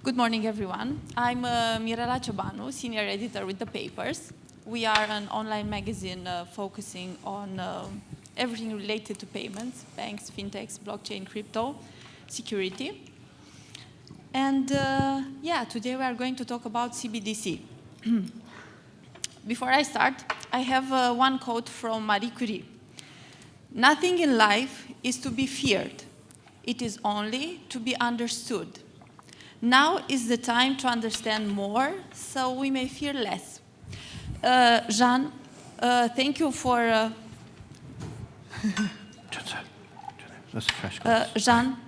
Good morning, everyone. I'm Mirela Ciobanu, senior editor with the Paypers. We are an online magazine focusing on everything related to payments, banks, fintechs, blockchain, crypto, security. And today we are going to talk about Cbdc. Before I start, I have one quote from Marie Curie. Nothing in life is to be feared. It is only to be understood. Now is the time to understand more, so we may fear less. Jean, thank you for... Jean,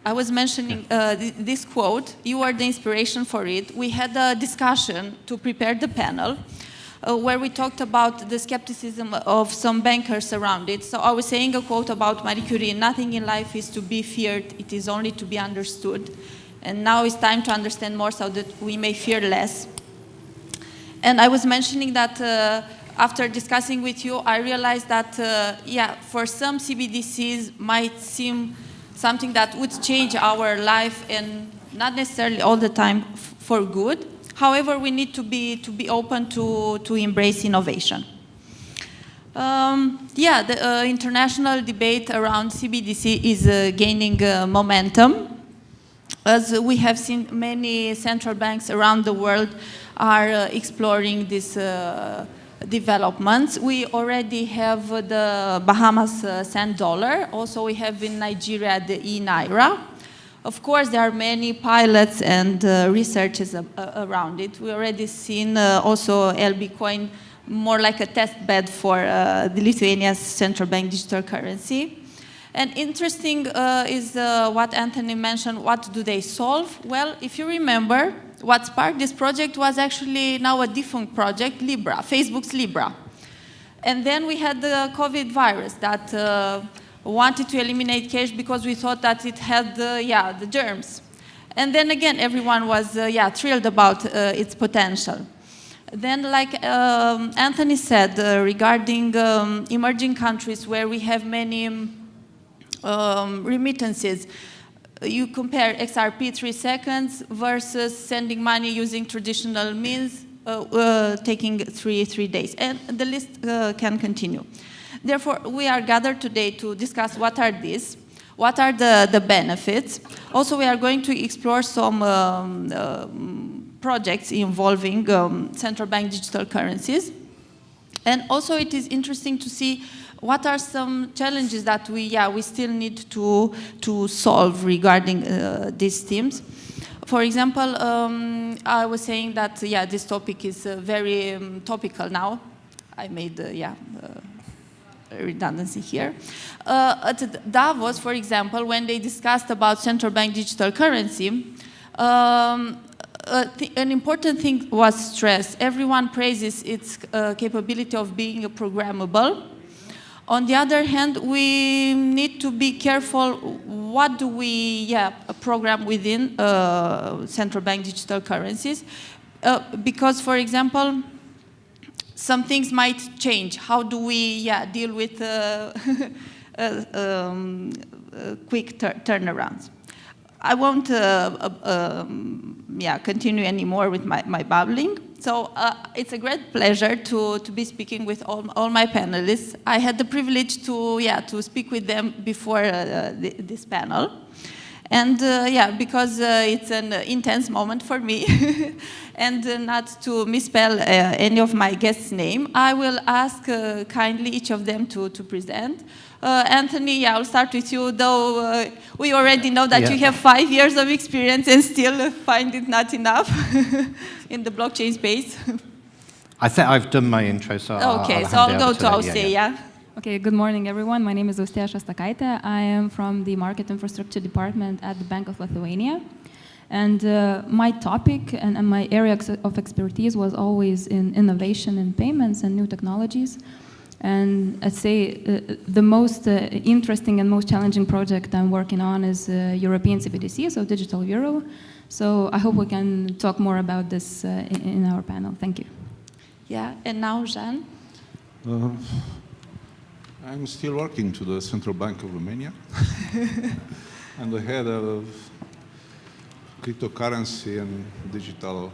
I was mentioning this quote. You are the inspiration for it. We had a discussion to prepare the panel where we talked about the skepticism of some bankers around it. So I was saying a quote about Marie Curie, nothing in life is to be feared, it is only to be understood. And now it's time to understand more so that we may fear less. And I was mentioning that after discussing with you, I realized that, for some CbdCs might seem something that would change our life and not necessarily all the time for good. However, we need to be open to embrace innovation. The international debate around CbdC is gaining momentum. As we have seen, many central banks around the world are exploring these developments. We already have the Bahamas cent dollar. Also, we have in Nigeria the e-naira. Of course, there are many pilots and researches around it. We already seen also LB coin more like a test bed for the Lithuania's central bank digital currency. And interesting is what Antony mentioned, what do they solve? Well, if you remember, what sparked this project was actually now a defunct project, Libra, Facebook's Libra. And then we had the COVID virus that wanted to eliminate cash because we thought that it had the germs. And then again, everyone was thrilled about its potential. Then, like Antony said, regarding emerging countries where we have many remittances, you compare XRP 3 seconds versus sending money using traditional means, taking three days. And the list can continue. Therefore, we are gathered today to discuss what are these, what are the benefits. Also, we are going to explore some projects involving central bank digital currencies. And also, it is interesting to see what are some challenges that we still need to solve regarding these themes. For example, I was saying that this topic is very topical now. I made redundancy here. At Davos, for example, when they discussed about central bank digital currency, an important thing was stressed. Everyone praises its capability of being programmable. On the other hand, we need to be careful what do we program within central bank digital currencies. Because, for example, some things might change. How do we deal with quick turnarounds? I won't continue anymore with my babbling. So it's a great pleasure to be speaking with all my panelists. I had the privilege to speak with them before this panel. And because it's an intense moment for me, and not to misspell any of my guests' name, I will ask kindly each of them to present. Antony, I'll start with you, though we already know that you have 5 years of experience and still find it not enough in the blockchain space. I think I've done my intro, so I'll go to Austeja. Okay, good morning, everyone. My name is Austeja Kostakaite. I am from the Market Infrastructure Department at the Bank of Lithuania. And my topic and my area of expertise was always in innovation in payments and new technologies. And I'd say the most interesting and most challenging project I'm working on is European Cbdc, so digital euro. So I hope we can talk more about this in our panel. Thank you. Yeah, and now Jean. I'm still working to the Central Bank of Romania. I'm the head of cryptocurrency and digital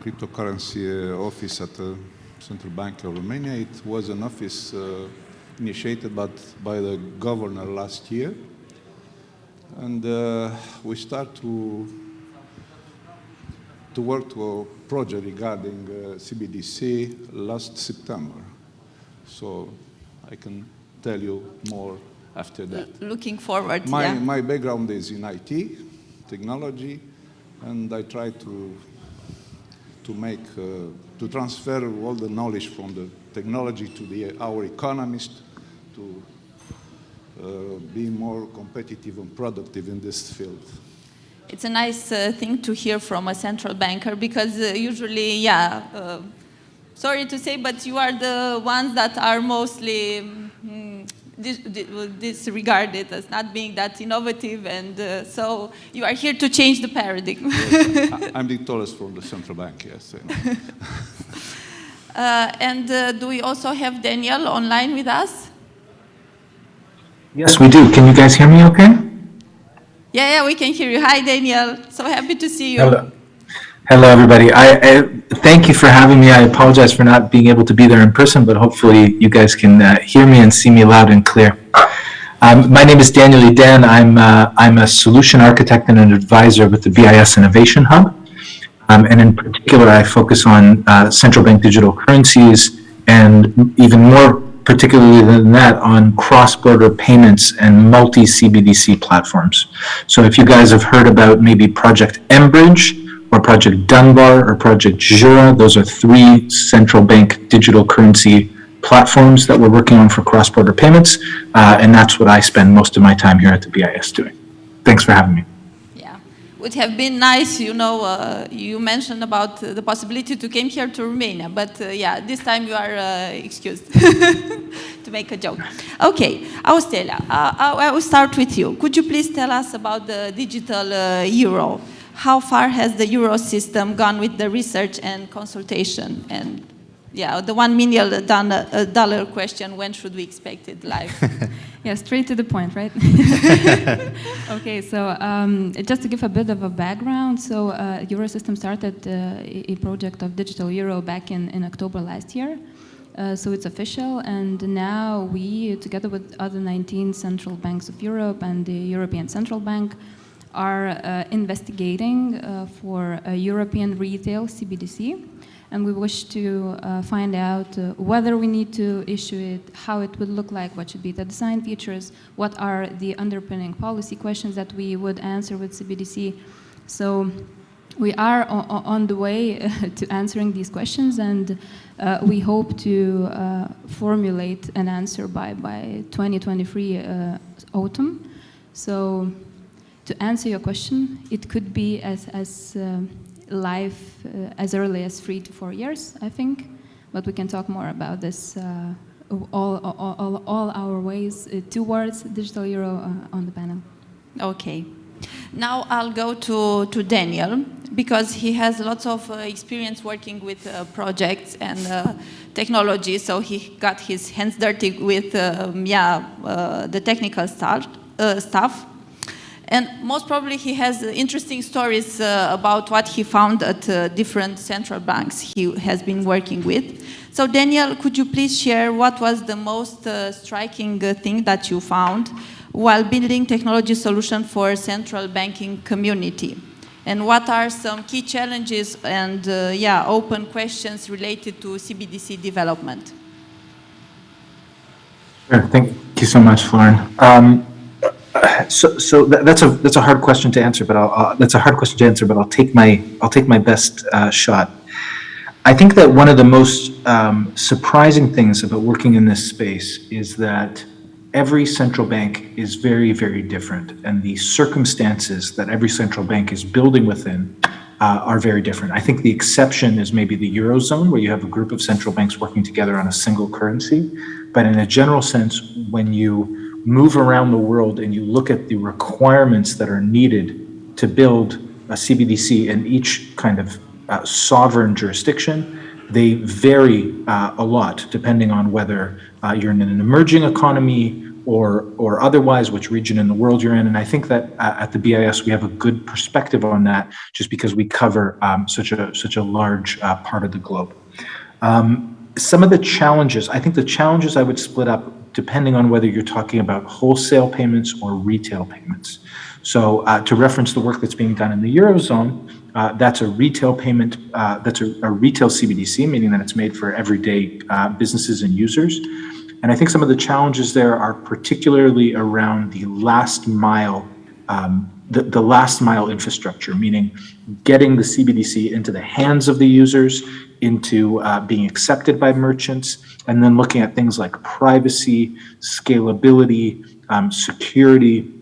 cryptocurrency office at the Central Bank of Romania. It was an office initiated by the governor last year. And we start to work to a project regarding CBDC last September. So I can tell you more after that. Looking forward, My background is in IT, technology, and I try to transfer all the knowledge from the technology to our economists to be more competitive and productive in this field. It's a nice thing to hear from a central banker because usually, sorry to say, but you are the ones that are mostly disregarded as not being that innovative, and so you are here to change the paradigm. I'm the tallest from the central bank, yes. And do we also have Daniel online with us? Yes, we do. Can you guys hear me okay? Yeah, we can hear you. Hi, Daniel. So happy to see you. Hello, everybody. I thank you for having me. I apologize for not being able to be there in person, but hopefully you guys can hear me and see me loud and clear. My name is Daniel Eidan. I'm a solution architect and an advisor with the BIS Innovation Hub. And in particular, I focus on central bank digital currencies, and even more particularly than that, on cross-border payments and multi-CBDC platforms. So if you guys have heard about maybe Project Enbridge or Project Dunbar or Project Jura, those are 3 central bank digital currency platforms that we're working on for cross-border payments, and that's what I spend most of my time here at the BIS doing. Thanks for having me. Would have been nice, you mentioned about the possibility to come here to Romania, but this time you are excused to make a joke. Okay, Austeja, I will start with you. Could you please tell us about the digital euro? How far has the euro system gone with the research and consultation? And the $1 million question, when should we expect it live? Yeah, straight to the point, right? Okay, so just to give a bit of a background, so Eurosystem started a project of digital euro back in October last year. So it's official, and now we, together with other 19 central banks of Europe and the European Central Bank, are investigating for a European retail CBDC. And we wish to find out whether we need to issue it, how it would look like, what should be the design features, what are the underpinning policy questions that we would answer with CBDC. So we are on the way to answering these questions, and we hope to formulate an answer by 2023 autumn. So to answer your question, it could be as live as early as 3 to 4 years, I think, but we can talk more about this, all our ways towards digital euro on the panel. Okay. Now I'll go to Daniel, because he has lots of experience working with projects and technology, so he got his hands dirty with the technical stuff. And most probably he has interesting stories about what he found at different central banks he has been working with. So Daniel, could you please share what was the most striking thing that you found while building technology solution for central banking community? And what are some key challenges and open questions related to CBDC development? Sure. Thank you so much, Florin. So that's a hard question to answer, but I'll take my best shot. I think that one of the most surprising things about working in this space is that every central bank is very, very different, and the circumstances that every central bank is building within are very different. I think the exception is maybe the Eurozone, where you have a group of central banks working together on a single currency. But in a general sense, when you move around the world and you look at the requirements that are needed to build a CBDC in each kind of sovereign jurisdiction, they vary a lot depending on whether you're in an emerging economy or otherwise, which region in the world you're in. And I think that at the BIS, we have a good perspective on that just because we cover such a large part of the globe. Some of the challenges, I think the challenges I would split up depending on whether you're talking about wholesale payments or retail payments. So to reference the work that's being done in the Eurozone, that's a retail payment, that's a retail CBDC, meaning that it's made for everyday businesses and users. And I think some of the challenges there are particularly around the last mile, the last mile infrastructure, meaning getting the CBDC into the hands of the users, into being accepted by merchants, and then looking at things like privacy, scalability, security,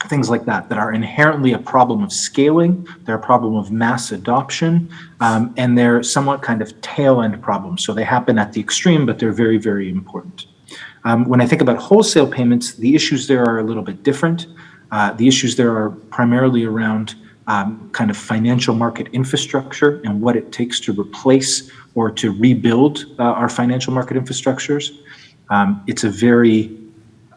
things like that are inherently a problem of scaling, they're a problem of mass adoption, and they're somewhat kind of tail end problems. So they happen at the extreme, but they're very, very important. When I think about wholesale payments, the issues there are a little bit different. The issues there are primarily around kind of financial market infrastructure and what it takes to replace or to rebuild our financial market infrastructures. It's a very,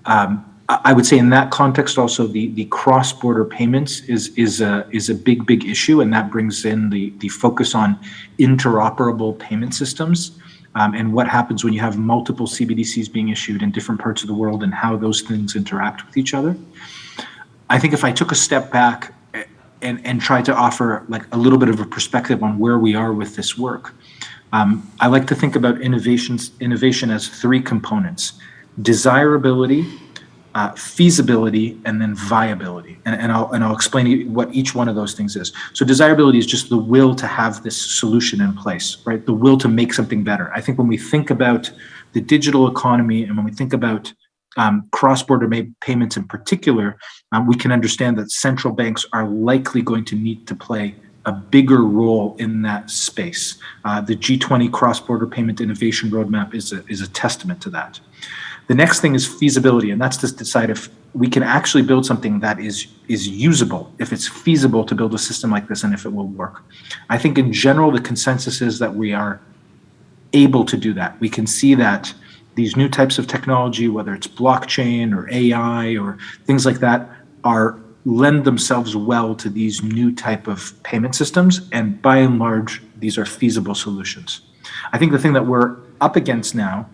I would say in that context also the cross-border payments is a big issue, and that brings in the focus on interoperable payment systems and what happens when you have multiple CBDCs being issued in different parts of the world and how those things interact with each other. I think if I took a step back and tried to offer like a little bit of a perspective on where we are with this work, I like to think about innovation as three components: desirability, feasibility, and then viability. And I'll explain what each one of those things is. So desirability is just the will to have this solution in place, right? The will to make something better. I think when we think about the digital economy and when we think about cross-border payments in particular, we can understand that central banks are likely going to need to play a bigger role in that space. The G20 cross-border payment innovation roadmap is a testament to that. The next thing is feasibility, and that's to decide if we can actually build something that is usable, if it's feasible to build a system like this and if it will work. I think in general, the consensus is that we are able to do that. We can see that these new types of technology, whether it's blockchain or AI or things like that, lend themselves well to these new type of payment systems, and by and large, these are feasible solutions. I think the thing that we're up against now,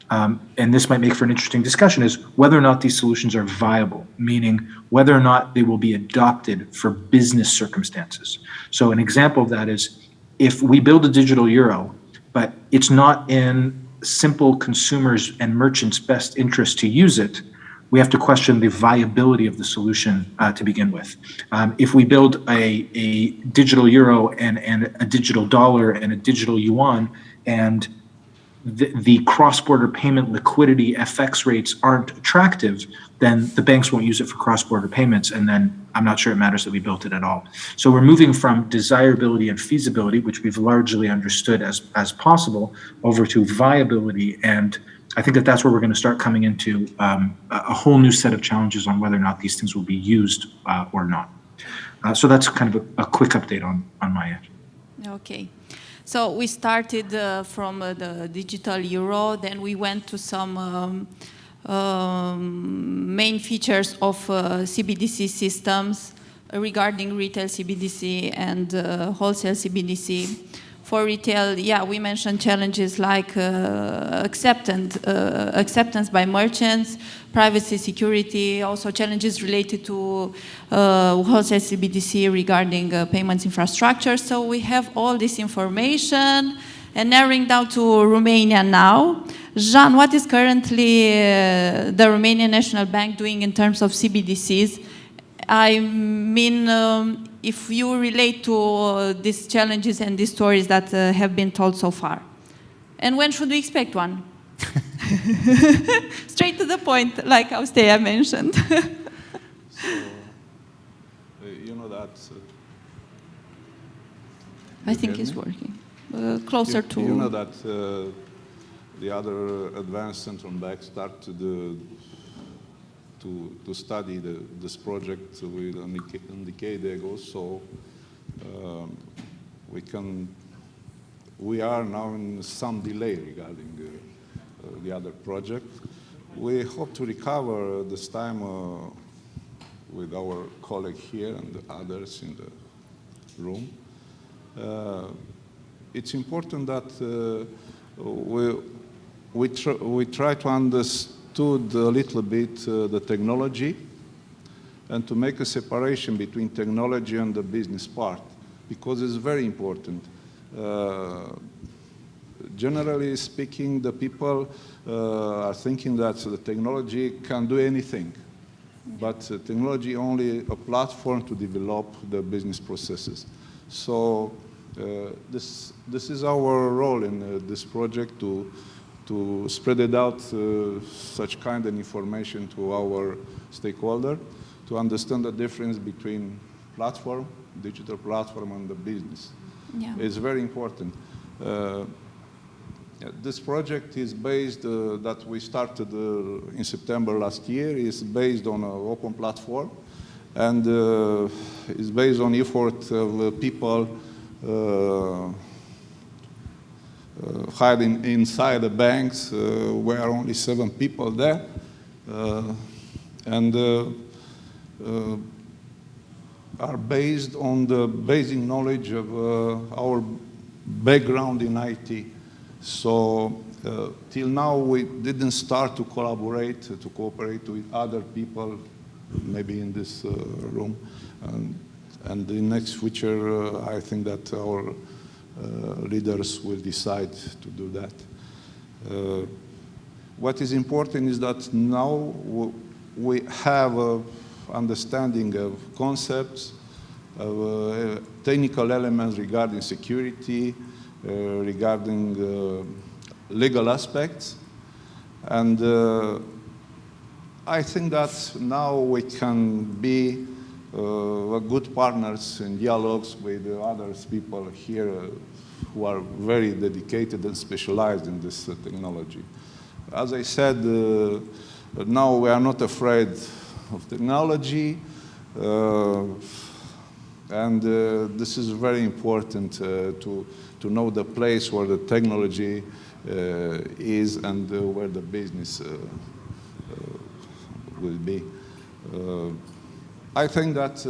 and this might make for an interesting discussion, is whether or not these solutions are viable, meaning whether or not they will be adopted for business circumstances. So an example of that is if we build a digital euro, but it's not in simple consumers' and merchants' best interest to use it, we have to question the viability of the solution to begin with. If we build a digital euro and a digital dollar and a digital yuan, and the cross-border payment liquidity FX rates aren't attractive, then the banks won't use it for cross-border payments, and then I'm not sure it matters that we built it at all. So we're moving from desirability and feasibility, which we've largely understood as possible, over to viability, and I think that that's where we're going to start coming into a whole new set of challenges on whether or not these things will be used or not. So that's kind of a quick update on my end. Okay. So we started from the digital euro, then we went to some main features of CBDC systems regarding retail CBDC and wholesale CBDC. For retail, yeah, we mentioned challenges like acceptance by merchants, privacy, security, also challenges related to wholesale CBDC regarding payments infrastructure. So we have all this information, and narrowing down to Romania now. Jean, what is currently the Romanian National Bank doing in terms of CBDCs? I mean, if you relate to these challenges and these stories that have been told so far. And when should we expect one? Straight to the point, like Austeja mentioned. So, you know that... I think it's working. Closer to... You know that the other advanced central banks start to study this project with a decade ago, so we are now in some delay regarding the other project. We hope to recover this time with our colleague here and the others in the room. It's important that we try to understand a little bit the technology and to make a separation between technology and the business part, because it's very important. Generally speaking, the people are thinking that the technology can do anything, but technology only a platform to develop the business processes. So this is our role in this project to spread it out such kind of information to our stakeholder, to understand the difference between platform, digital platform, and the business. Yeah. It's very important. This project is based, that we started in September last year, is based on an open platform, and is based on effort of people hiding inside the banks. Where only 7 people there, and are based on the basic knowledge of our background in IT. So till now we didn't start to collaborate, to cooperate with other people, maybe in this room. And in the next future, I think that our leaders will decide to do that. What is important is that now we have an understanding of concepts, of technical elements regarding security, regarding legal aspects. And I think that now we can be good partners in dialogues with other people here who are very dedicated and specialized in this technology. As I said, now we are not afraid of technology, and this is very important to know the place where the technology is and where the business will be. I think that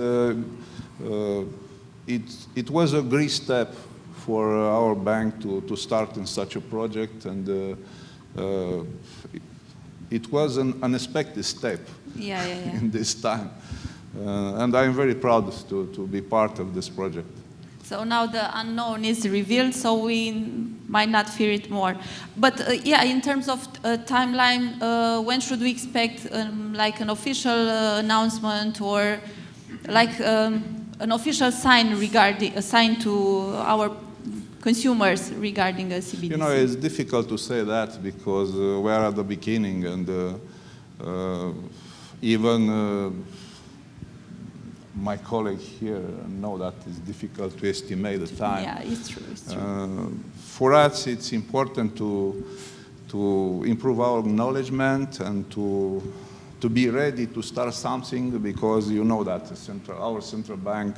it was a great step for our bank to start in such a project, and it was an unexpected step in this time. And I'm very proud to be part of this project. So now the unknown is revealed, so we might not fear it more. But yeah, in terms of timeline, when should we expect like an official announcement, or like an official sign regarding a sign to our consumers regarding CBDC? You know, it's difficult to say that because we are at the beginning, and even my colleague here know that it's difficult to estimate the time. Yeah, it's true. It's true. For us, it's important to improve our acknowledgement and to be ready to start something, because you know that our central bank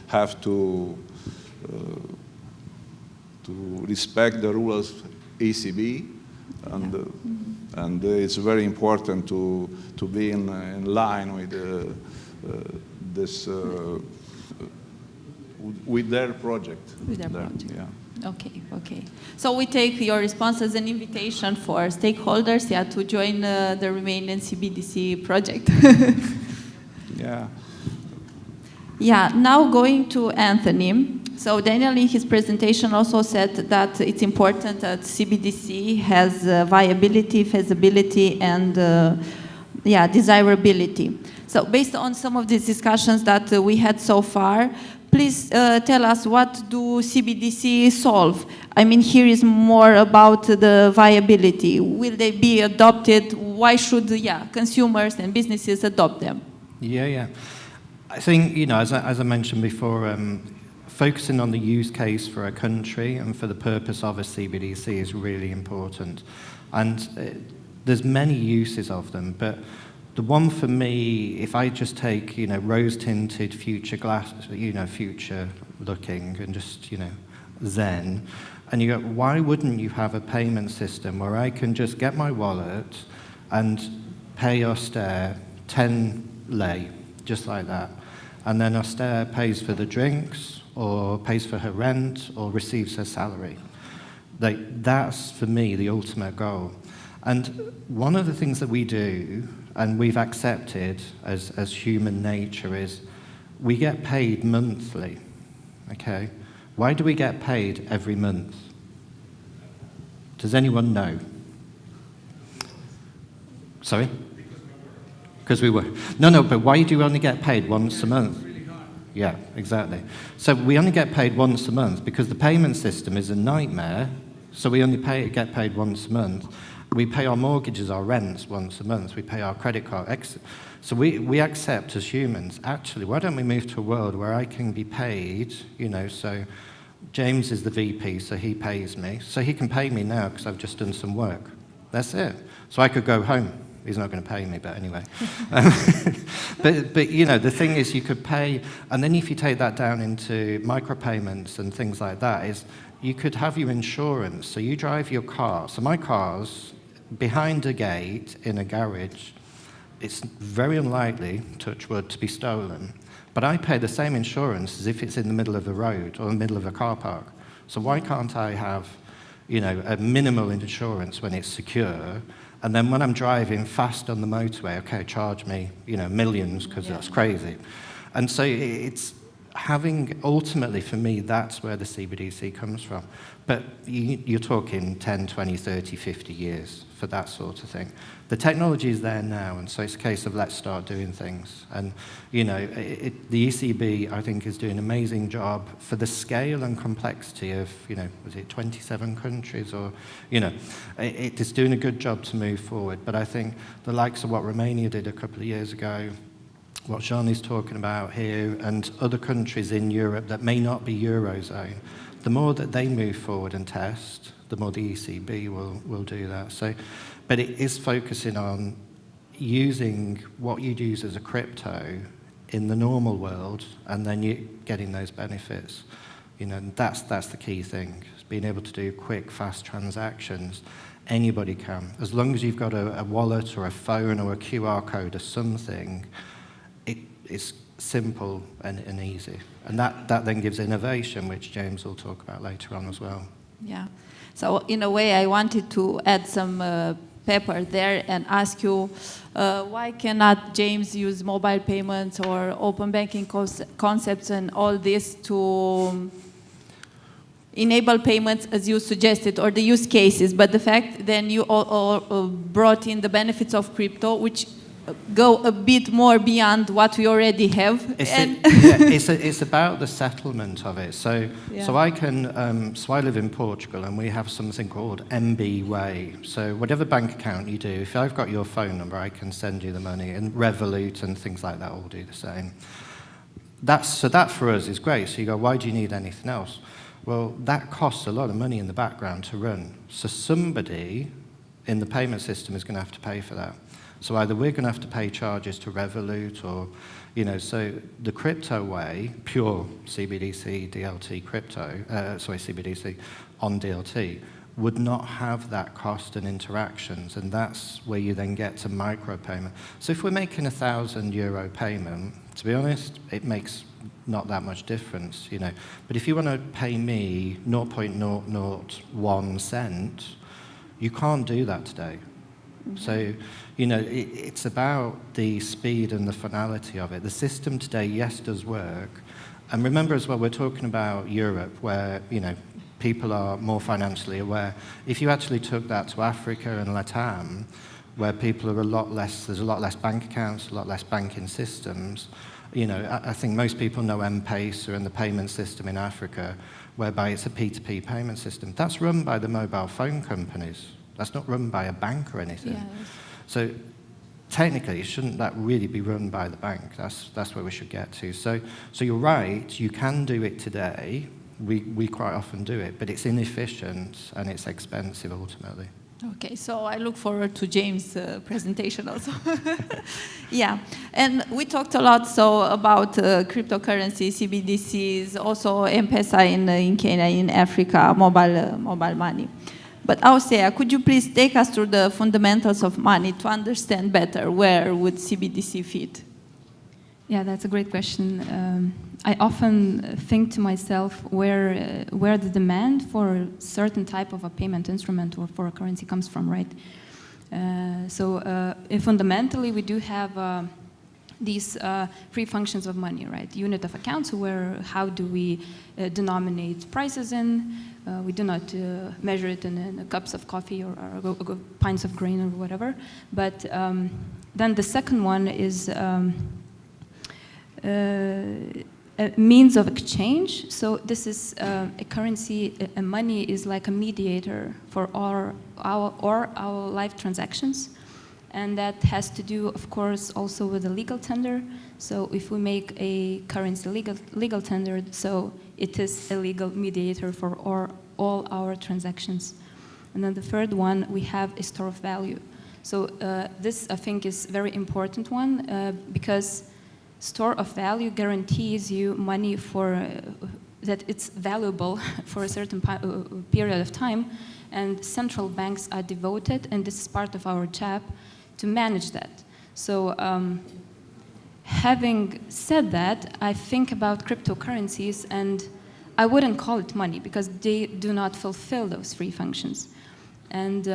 have to respect the rules of ECB, and it's very important to be in line with this with their project. With their project. Yeah. Okay, okay. So we take your response as an invitation for stakeholders, to join the Romanian CBDC project. Yeah. Yeah, now going to Antony. So Daniel in his presentation also said that it's important that CBDC has viability, feasibility, and desirability. So based on some of these discussions that we had so far, please tell us, what do CBDC solve? I mean, here is more about the viability. Will they be adopted? Why should consumers and businesses adopt them? Yeah. I think, as I mentioned before, focusing on the use case for a country and for the purpose of a CBDC is really important. And there's many uses of them, but the one for me, if I just take, rose-tinted future glass, future looking, and just, zen, and you go, why wouldn't you have a payment system where I can just get my wallet and pay Austeja 10 lei, just like that. And then Austeja pays for the drinks, or pays for her rent, or receives her salary. That's, for me, the ultimate goal. And one of the things that we do, and we've accepted as human nature, is we get paid monthly, okay? Why do we get paid every month? Does anyone know? Sorry? Because we work. No, but why do we only get paid once a month? Yeah, exactly. So we only get paid once a month because the payment system is a nightmare, so we only get paid once a month. We pay our mortgages, our rents once a month. We pay our credit card. So we accept as humans, actually, why don't we move to a world where I can be paid, so James is the VP, so he pays me. So he can pay me now because I've just done some work. That's it. So I could go home. He's not going to pay me, but anyway. But the thing is, you could pay, and then if you take that down into micropayments and things like that, is you could have your insurance. So you drive your car. So my car's behind a gate in a garage. It's very unlikely, touch wood, to be stolen. But I pay the same insurance as if it's in the middle of the road or the middle of a car park. So why can't I have, a minimal insurance when it's secure? And then when I'm driving fast on the motorway, okay, charge me, millions, because that's crazy. And so it's having, ultimately for me, that's where the CBDC comes from. But you're talking 10, 20, 30, 50 years for that sort of thing. The technology is there now, and so it's a case of let's start doing things. And, the ECB, I think, is doing an amazing job for the scale and complexity of, was it 27 countries or, it is doing a good job to move forward. But I think the likes of what Romania did a couple of years ago, what Jean is talking about here, and other countries in Europe that may not be Eurozone, the more that they move forward and test, the more the ECB will do that. So, but it is focusing on using what you'd use as a crypto in the normal world, and then you getting those benefits. And that's the key thing, is being able to do quick, fast transactions. Anybody can. As long as you've got a wallet or a phone or a QR code or something, it's simple and easy. And that then gives innovation, which James will talk about later on as well. Yeah. So in a way, I wanted to add some pepper there and ask you, why cannot James use mobile payments or open banking concepts and all this to enable payments as you suggested, or the use cases? But the fact then you all brought in the benefits of crypto, which go a bit more beyond what we already have. It's about the settlement of it. So I can. So I live in Portugal, and we have something called MB Way. So whatever bank account you do, if I've got your phone number, I can send you the money. And Revolut and things like that all do the same. That for us is great. So you go, why do you need anything else? Well, that costs a lot of money in the background to run. So somebody in the payment system is going to have to pay for that. So either we're going to have to pay charges to Revolut or, so the crypto way, pure CBDC, DLT crypto, CBDC on DLT, would not have that cost and interactions, and that's where you then get to micropayment. So if we're making €1,000 payment, to be honest, it makes not that much difference, But if you want to pay me 0.001 cent, you can't do that today. Mm-hmm. So, it's about the speed and the finality of it. The system today, yes, does work. And remember as well, we're talking about Europe where, people are more financially aware. If you actually took that to Africa and LATAM, where people are there's a lot less bank accounts, a lot less banking systems, I think most people know M-Pesa and the payment system in Africa, whereby it's a P2P payment system. That's run by the mobile phone companies. That's not run by a bank or anything. Yes. So technically, shouldn't that really be run by the bank? That's where we should get to. So you're right, you can do it today. We quite often do it, but it's inefficient and it's expensive ultimately. Okay, so I look forward to James' presentation also. Yeah, and we talked a lot about cryptocurrency, CBDCs, also M-Pesa in Kenya, in Africa, mobile money. But Austeja, could you please take us through the fundamentals of money to understand better where would CBDC fit? Yeah, that's a great question. I often think to myself where the demand for a certain type of a payment instrument or for a currency comes from, right? Fundamentally, we do have these three functions of money, right? Unit of account, so how do we denominate prices in? We do not measure it in cups of coffee or pints of grain or whatever. But then the second one is a means of exchange. So this is a currency, a money is like a mediator for our life transactions. And that has to do, of course, also with a legal tender. So if we make a currency legal tender, so it is a legal mediator for all our transactions. And then the third one, we have a store of value. So this, I think, is a very important one because store of value guarantees you money for that it's valuable for a certain period of time, and central banks are devoted, and this is part of our job, to manage that. So having said that, I think about cryptocurrencies, and I wouldn't call it money because they do not fulfill those three functions. And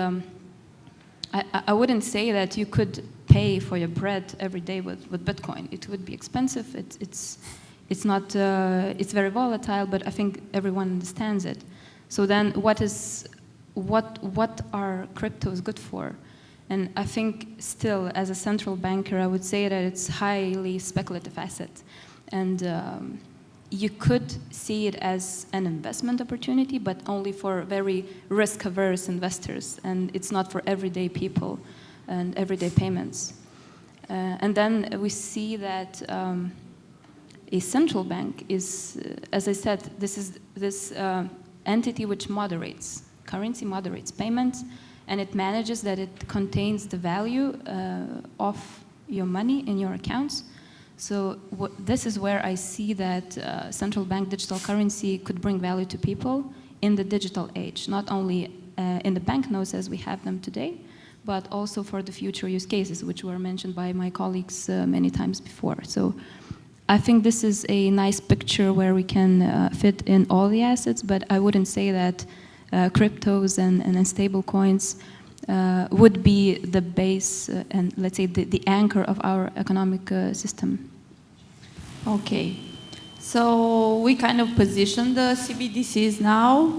I wouldn't say that you could pay for your bread every day with Bitcoin. It would be expensive. It's not. It's very volatile, but I think everyone understands it. So then, what are cryptos good for? And I think still, as a central banker, I would say that it's highly speculative asset. And you could see it as an investment opportunity, but only for very risk-averse investors. And it's not for everyday people and everyday payments. And then we see that a central bank is, as I said, this entity which moderates currency, moderates payments, and it manages that it contains the value of your money in your accounts. So this is where I see that central bank digital currency could bring value to people in the digital age, not only in the banknotes as we have them today, but also for the future use cases, which were mentioned by my colleagues many times before. So I think this is a nice picture where we can fit in all the assets, but I wouldn't say that cryptos and stable coins would be the base and, let's say, the anchor of our economic system. Okay. So we kind of position the CBDCs now,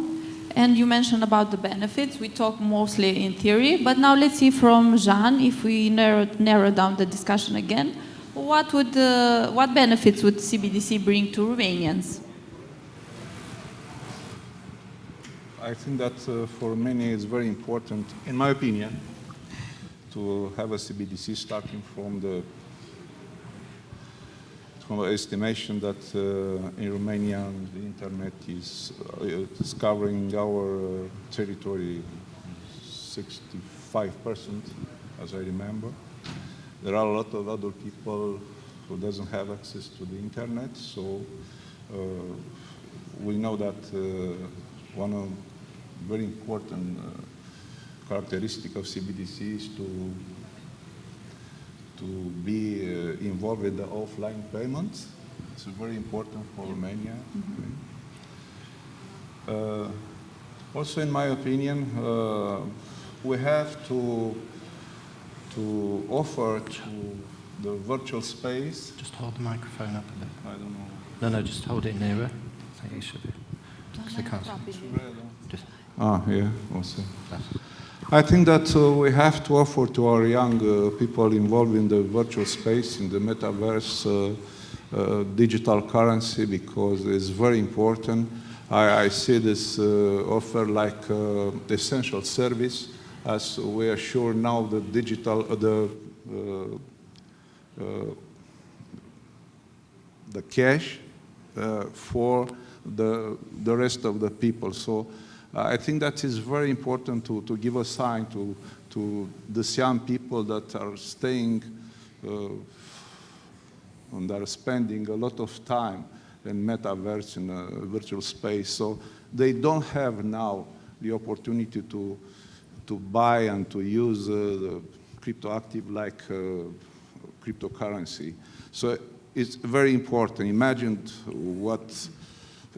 and you mentioned about the benefits. We talk mostly in theory, but now let's see from Jean, if we narrow down the discussion again, what benefits would CBDC bring to Romanians? I think that for many it's very important, in my opinion, to have a CBDC starting from the estimation that in Romania the internet is covering our territory 65%, as I remember. There are a lot of other people who doesn't have access to the internet, so we know that one of very important characteristic of CBDC is to be involved with the offline payments. It's very important for Romania. Mm-hmm. Also, in my opinion, we have to offer to the virtual space. Just hold the microphone up a bit. I don't know. No, just hold it nearer. I think you should be. Because they can't. Just. Yeah, also. I think that we have to offer to our young people involved in the virtual space, in the metaverse, digital currency, because it's very important. I see this offer like essential service, as we are sure now the digital, the cash for the rest of the people. So I think that is very important to give a sign to these young people that are staying and are spending a lot of time in metaverse, in a virtual space. So they don't have now the opportunity to buy and to use the crypto active like cryptocurrency. So it's very important. Imagine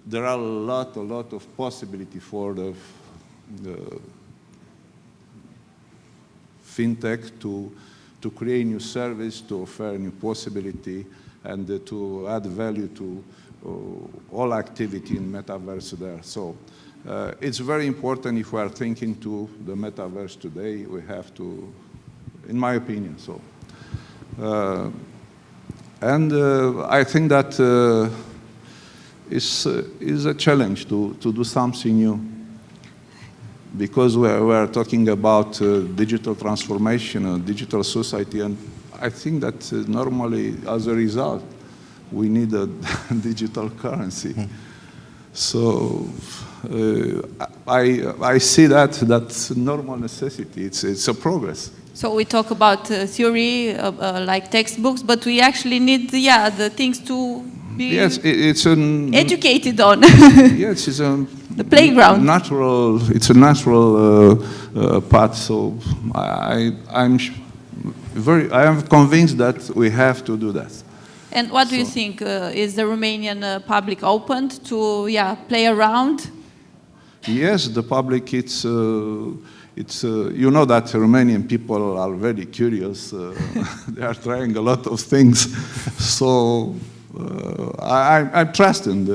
there are a lot of possibility for the fintech to create new service, to offer new possibility, and to add value to all activity in metaverse there. So it's very important if we are thinking to the metaverse today, we have to, in my opinion, so. I think that is a challenge to do something new, because we are talking about digital transformation, a digital society, and I think that normally, as a result, we need a digital currency. So I see that's normal necessity. It's a progress. So we talk about theory, like textbooks, but we actually need, the things to be educated on. Yes, it's a the playground. It's a natural path. So I am convinced that we have to do that. And what do you think? Is the Romanian public open to play around? Yes, the public. It's you know that Romanian people are very curious. They are trying a lot of things. So I trust in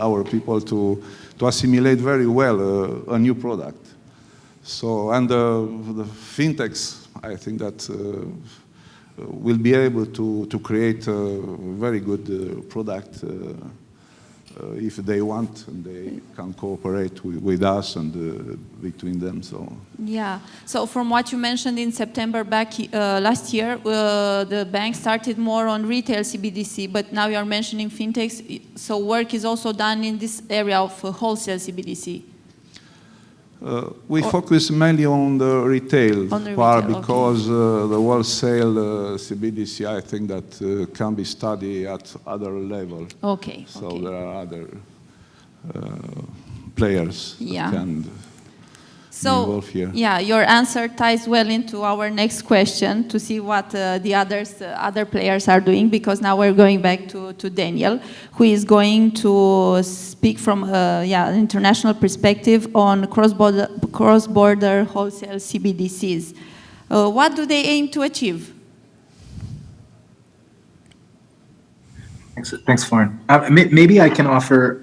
our people to assimilate very well a new product. So and the fintechs, I think that will be able to create a very good product if they want, and they can cooperate with us and between them. So So from what you mentioned in September back last year, the bank started more on retail Cbdc, but now you are mentioning fintechs. So work is also done in this area of wholesale Cbdc. We focus mainly on the retail part, because the wholesale Cbdc, I think that can be studied at other level. Okay. So there are other players that can be involved here. Your answer ties well into our next question, to see what the other players are doing, because now we're going back to Daniel, who is going to speak from an international perspective on cross-border wholesale CbdCs. What do they aim to achieve? Thanks, Florin. Maybe I can offer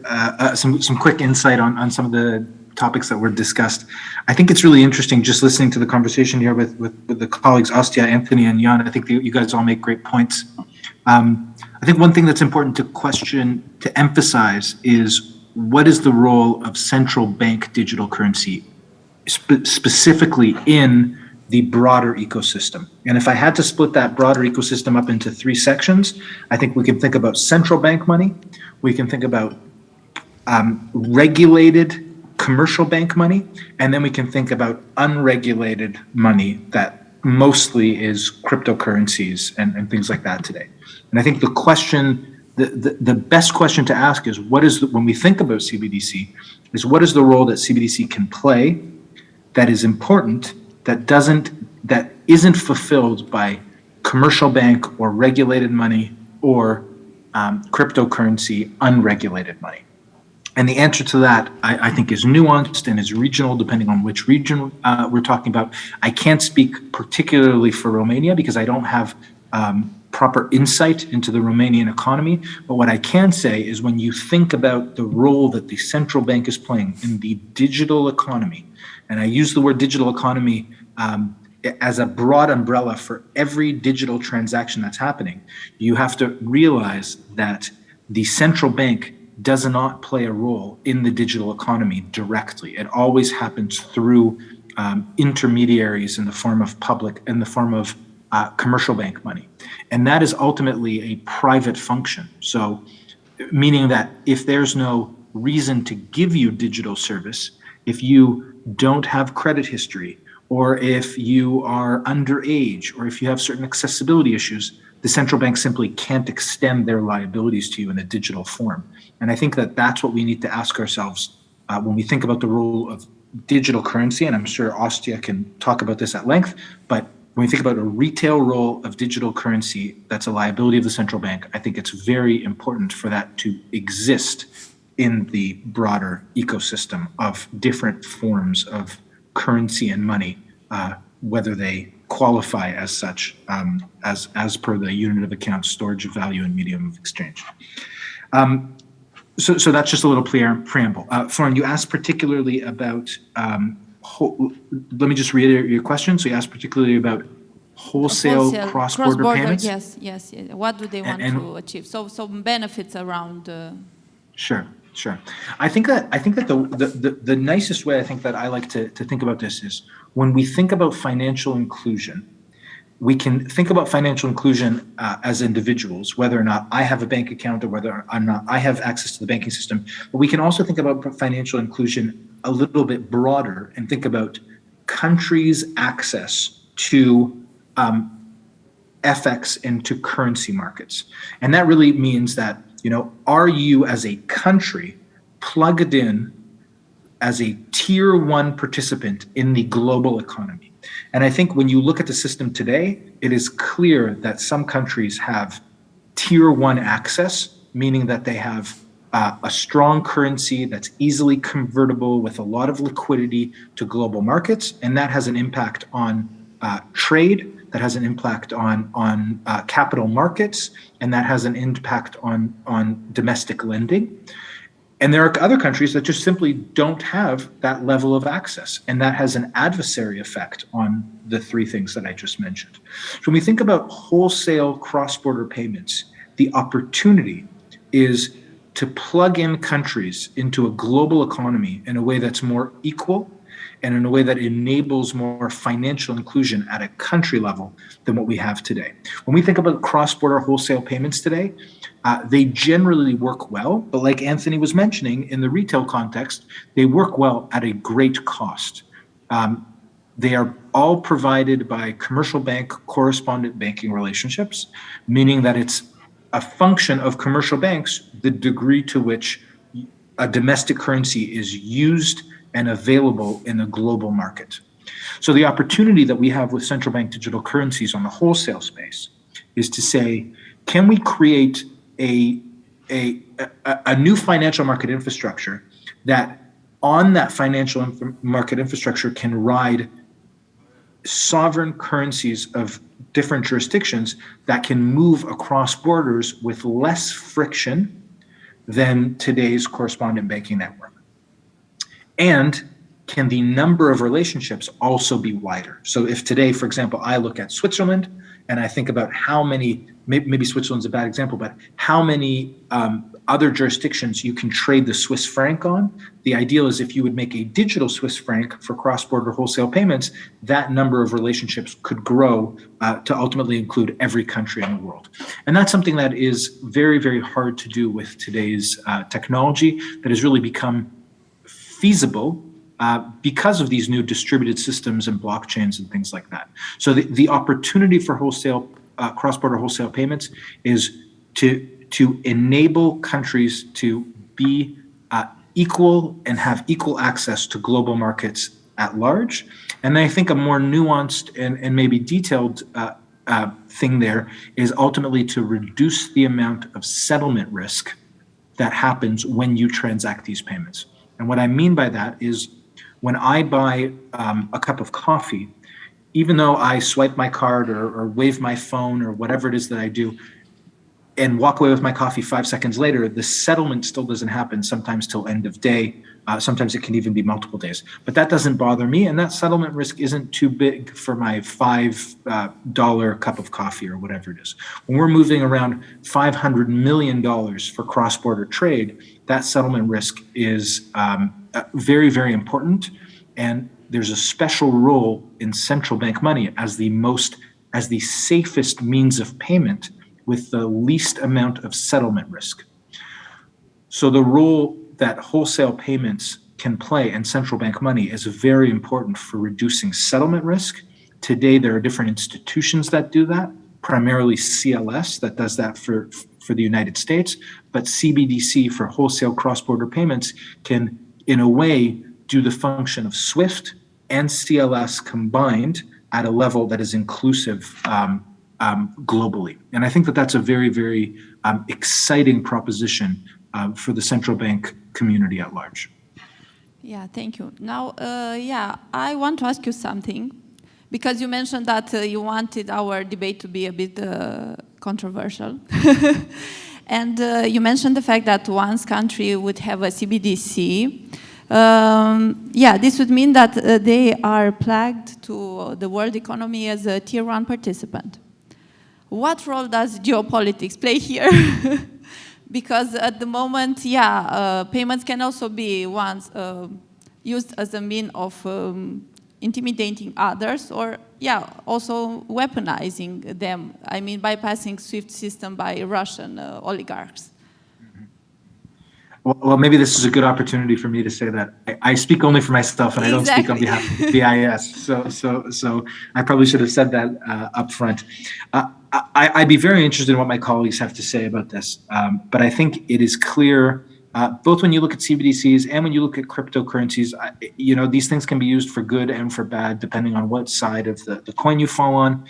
some quick insight on some of the topics that were discussed. I think it's really interesting just listening to the conversation here with the colleagues Austeja, Antony, and Jan. I think you guys all make great points. I think one thing that's important to emphasize is, what is the role of central bank digital currency, specifically in the broader ecosystem? And if I had to split that broader ecosystem up into 3 sections, I think we can think about central bank money, we can think about regulated commercial bank money, and then we can think about unregulated money that mostly is cryptocurrencies and things like that today. And I think the question, the best question to ask is, when we think about Cbdc, is what is the role that Cbdc can play that is important, that isn't fulfilled by commercial bank or regulated money or cryptocurrency unregulated money? And the answer to that, I think, is nuanced and is regional, depending on which region we're talking about. I can't speak particularly for Romania because I don't have proper insight into the Romanian economy. But what I can say is, when you think about the role that the central bank is playing in the digital economy, and I use the word digital economy as a broad umbrella for every digital transaction that's happening, you have to realize that the central bank does not play a role in the digital economy directly. It always happens through intermediaries in the form of commercial bank money. And that is ultimately a private function. So, meaning that if there's no reason to give you digital service, if you don't have credit history, or if you are underage, or if you have certain accessibility issues, the central bank simply can't extend their liabilities to you in a digital form. And I think that that's what we need to ask ourselves when we think about the role of digital currency, and I'm sure Austeja can talk about this at length, but when we think about a retail role of digital currency that's a liability of the central bank, I think it's very important for that to exist in the broader ecosystem of different forms of currency and money, whether they qualify as such, as per the unit of account, storage of value, and medium of exchange. So that's just a little preamble. Florin, you asked particularly about, let me just reiterate your question. So you asked particularly about wholesale cross-border payments? Yes. What do they want to achieve? So benefits around... Sure. I think that the nicest way I think that I like to think about this is when we think about financial inclusion, we can think about financial inclusion as individuals, whether or not I have a bank account or whether or not I have access to the banking system. But we can also think about financial inclusion a little bit broader and think about countries' access to FX and to currency markets. And that really means that, are you as a country plugged in as a tier 1 participant in the global economy? And I think when you look at the system today, it is clear that some countries have tier 1 access, meaning that they have a strong currency that's easily convertible with a lot of liquidity to global markets. And that has an impact on trade, that has an impact on capital markets, and that has an impact on domestic lending. And there are other countries that just simply don't have that level of access, and that has an adversary effect on the three things that I just mentioned. So when we think about wholesale cross-border payments, the opportunity is to plug in countries into a global economy in a way that's more equal and in a way that enables more financial inclusion at a country level than what we have today. When we think about cross-border wholesale payments today, they generally work well, but like Antony was mentioning, in the retail context, they work well at a great cost. They are all provided by commercial bank correspondent banking relationships, meaning that it's a function of commercial banks, the degree to which a domestic currency is used and available in a global market. So the opportunity that we have with central bank digital currencies on the wholesale space is to say, can we create a new financial market infrastructure that on that financial market infrastructure can ride sovereign currencies of different jurisdictions that can move across borders with less friction than today's correspondent banking network? And can the number of relationships also be wider? So if today, for example, I look at Switzerland and I think about how many, maybe Switzerland's a bad example, but how many other jurisdictions you can trade the Swiss franc on, the ideal is if you would make a digital Swiss franc for cross-border wholesale payments, that number of relationships could grow to ultimately include every country in the world. And that's something that is very, very hard to do with today's technology that has really become feasible because of these new distributed systems and blockchains and things like that. So the opportunity for wholesale cross-border wholesale payments is to enable countries to be equal and have equal access to global markets at large. And I think a more nuanced and maybe detailed thing there is ultimately to reduce the amount of settlement risk that happens when you transact these payments. And what I mean by that is when I buy a cup of coffee, even though I swipe my card or wave my phone or whatever it is that I do and walk away with my coffee 5 seconds later, the settlement still doesn't happen, sometimes till end of day. Sometimes it can even be multiple days. But that doesn't bother me, and that settlement risk isn't too big for my $5 cup of coffee or whatever it is. When we're moving around $500 million for cross-border trade, that settlement risk is very, very important. And there's a special role in central bank money as the safest means of payment with the least amount of settlement risk. So the role that wholesale payments can play in central bank money is very important for reducing settlement risk. Today, there are different institutions that do that, primarily CLS that does that for the United States, but CBDC for wholesale cross-border payments can, in a way, do the function of SWIFT and CLS combined at a level that is inclusive globally. And I think that that's a very, very exciting proposition for the central bank community at large. Yeah, thank you. Now, I want to ask you something, because you mentioned that you wanted our debate to be a bit controversial. And you mentioned the fact that once country would have a CBDC, this would mean that they are plugged to the world economy as a tier 1 participant. What role does geopolitics play here? Because at the moment, payments can also be used as a mean of intimidating others, or also weaponizing them. I mean, bypassing SWIFT system by Russian oligarchs. Well, maybe this is a good opportunity for me to say that I speak only for myself, and I don't speak on behalf of the BIS. So I probably should have said that up front. I'd be very interested in what my colleagues have to say about this. But I think it is clear, both when you look at CBDCs and when you look at cryptocurrencies, these things can be used for good and for bad, depending on what side of the coin you fall on.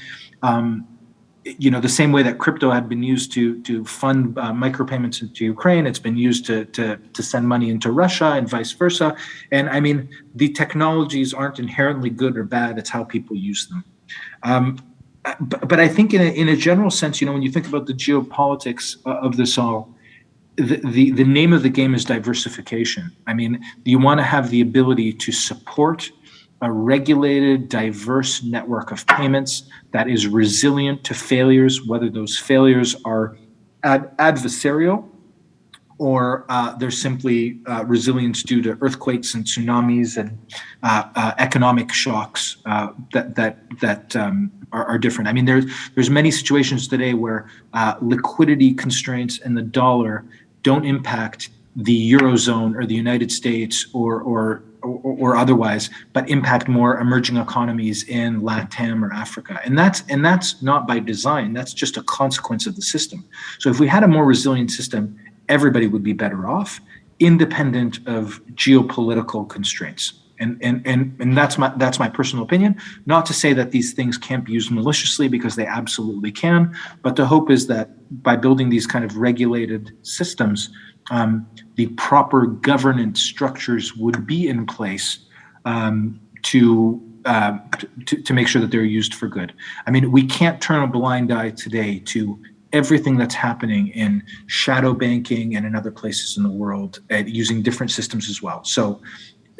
The same way that crypto had been used to fund micropayments into Ukraine, it's been used to send money into Russia and vice versa. And I mean, the technologies aren't inherently good or bad, it's how people use them. But I think in a general sense, when you think about the geopolitics of this all, the name of the game is diversification. I mean, you want to have the ability to support a regulated, diverse network of payments that is resilient to failures, whether those failures are adversarial or they're simply resilience due to earthquakes and tsunamis and economic shocks that are different. I mean, there's many situations today where liquidity constraints in the dollar don't impact the Eurozone or the United States or otherwise, but impact more emerging economies in LATAM or Africa. And that's not by design, that's just a consequence of the system. So if we had a more resilient system, everybody would be better off, independent of geopolitical constraints. And that's my personal opinion. Not to say that these things can't be used maliciously, because they absolutely can, but the hope is that by building these kind of regulated systems, the proper governance structures would be in place to make sure that they're used for good. I mean, we can't turn a blind eye today to everything that's happening in shadow banking and in other places in the world, using different systems as well. So,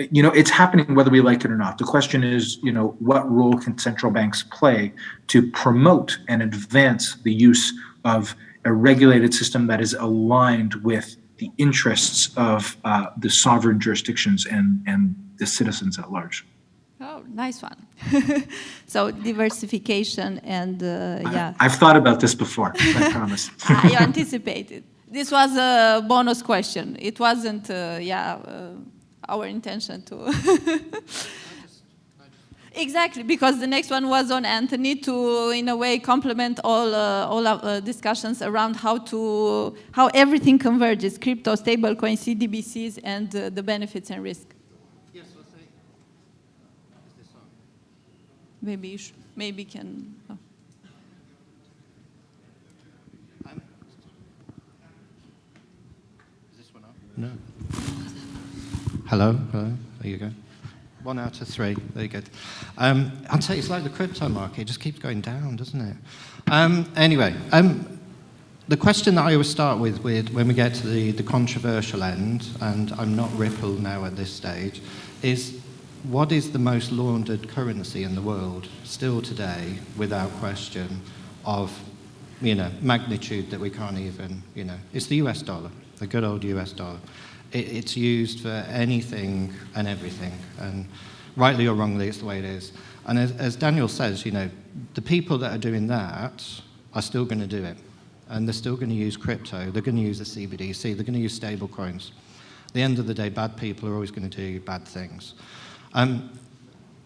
it's happening whether we like it or not. The question is, what role can central banks play to promote and advance the use of a regulated system that is aligned with the interests of the sovereign jurisdictions and the citizens at large? Oh, nice one. So diversification and I've thought about this before, I promise. You anticipated. This was a bonus question. It wasn't, our intention to. Exactly, because the next one was on Antony to, in a way, complement all our discussions around how everything converges: crypto, stablecoin, Cbdc's, and the benefits and risk. Yes, I say. Is this on? Maybe can. Oh. Is this one on? No. Hello. There you go. 1 out of 3. There you go. I'd say it's like the crypto market. It just keeps going down, doesn't it? Anyway, the question that I always start with when we get to the controversial end, and I'm not Ripple now at this stage, is what is the most laundered currency in the world still today, without question, of magnitude that we can't even, it's the US dollar, the good old US dollar. It's used for anything and everything, and rightly or wrongly, it's the way it is. And as Daniel says, the people that are doing that are still going to do it, and they're still going to use crypto. They're going to use the Cbdc. They're going to use stable coins. At the end of the day, bad people are always going to do bad things.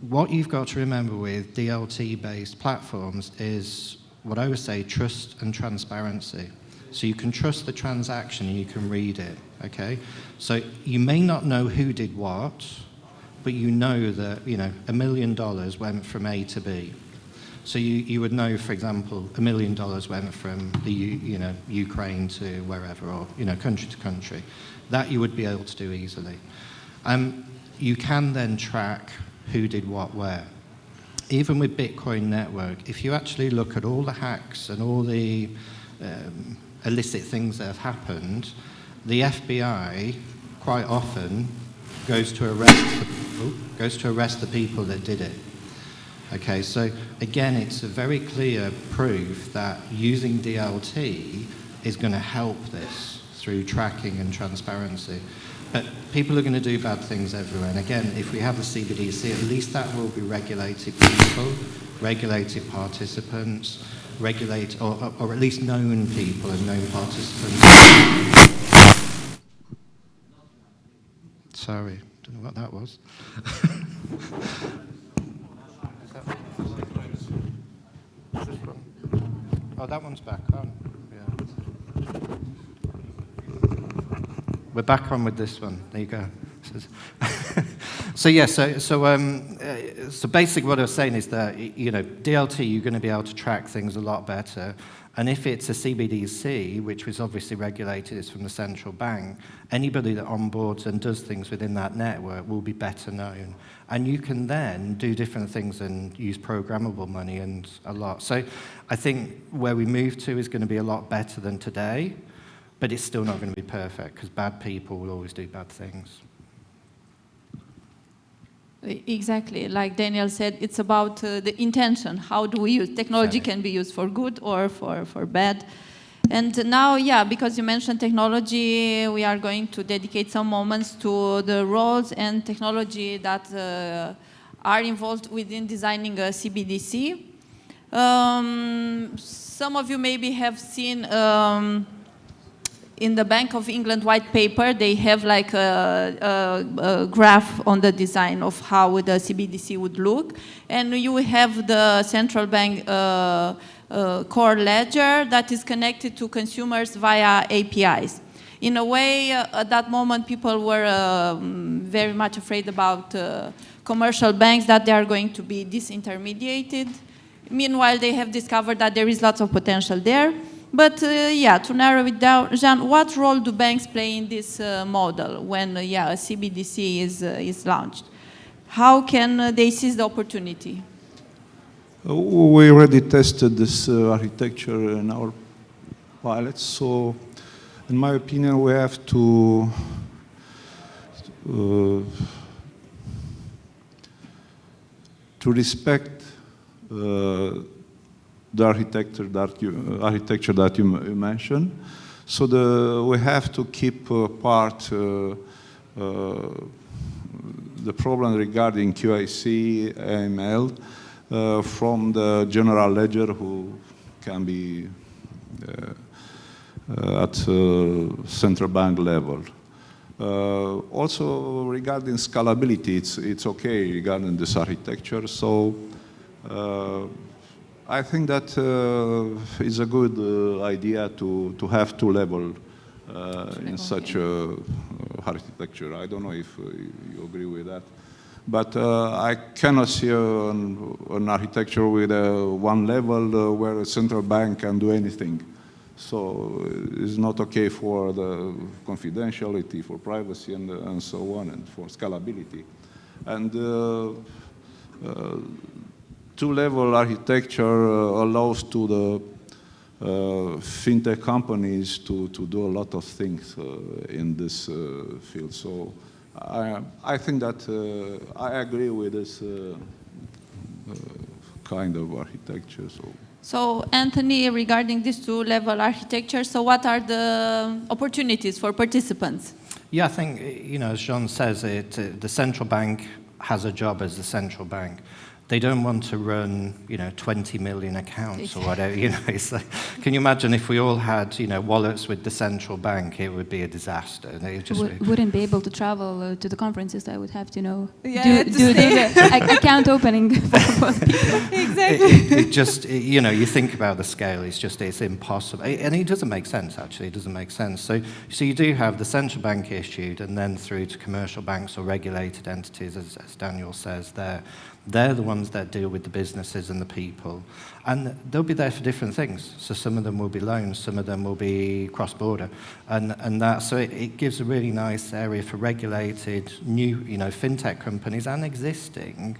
What you've got to remember with DLT-based platforms is what I would say: trust and transparency. So you can trust the transaction and you can read it, okay? So you may not know who did what, but you know that, $1 million went from A to B. So you would know, for example, $1 million went from the Ukraine to wherever, or country to country. That you would be able to do easily. You can then track who did what where. Even with Bitcoin Network, if you actually look at all the hacks and all the illicit things that have happened, the FBI quite often goes to arrest the people that did it. Okay, so again, it's a very clear proof that using DLT is going to help this through tracking and transparency. But people are going to do bad things everywhere. And again, if we have a CBDC, at least that will be regulated people, regulated participants, or at least known people and known participants. Sorry, don't know what that was. Oh, that one's back on. Yeah. We're back on with this one. There you go. So basically what I was saying is that, DLT, you're going to be able to track things a lot better. And if it's a CBDC, which was obviously regulated, is from the central bank, anybody that onboards and does things within that network will be better known. And you can then do different things and use programmable money and a lot. So I think where we move to is going to be a lot better than today, but it's still not going to be perfect because bad people will always do bad things. Exactly, like Daniel said, it's about the intention. How do we use technology? Can be used for good or for bad. And now, because you mentioned technology, we are going to dedicate some moments to the roles and technology that are involved within designing a CBDC. Some of you maybe have seen in the Bank of England white paper, they have like a graph on the design of how the CBDC would look. And you have the central bank core ledger that is connected to consumers via APIs. In a way, at that moment, people were very much afraid about commercial banks, that they are going to be disintermediated. Meanwhile, they have discovered that there is lots of potential there. But to narrow it down, Jean, what role do banks play in this model when a CBDC is launched? How can they seize the opportunity? We already tested this architecture in our pilots, so in my opinion, we have to respect the architecture that you mentioned. So we have to keep apart the problem regarding QIC, AML, from the general ledger, who can be at central bank level. Also regarding scalability, it's okay regarding this architecture. So I think that it's a good idea to have two levels in such architecture. I don't know if you agree with that. But I cannot see an architecture with one level where a central bank can do anything. So it's not okay for the confidentiality, for privacy, and so on, and for scalability. And two-level architecture allows to the fintech companies to do a lot of things in this field. So I think that I agree with this kind of architecture. So Antony, regarding this two-level architecture, so what are the opportunities for participants? Yeah, I think, as Jean says, the central bank has a job as the central bank. they don't want to run, 20 million accounts or whatever, It's like, can you imagine if we all had, wallets with the central bank, it would be a disaster. And it just wouldn't be able to travel to the conferences. I would have to do the account opening for both people. Exactly. You think about the scale, it's impossible. And it doesn't make sense, actually. It doesn't make sense. So you do have the central bank issued and then through to commercial banks or regulated entities, as Daniel says there. They're the ones that deal with the businesses and the people. And they'll be there for different things. So some of them will be loans, some of them will be cross-border. So it gives a really nice area for regulated, new, fintech companies and existing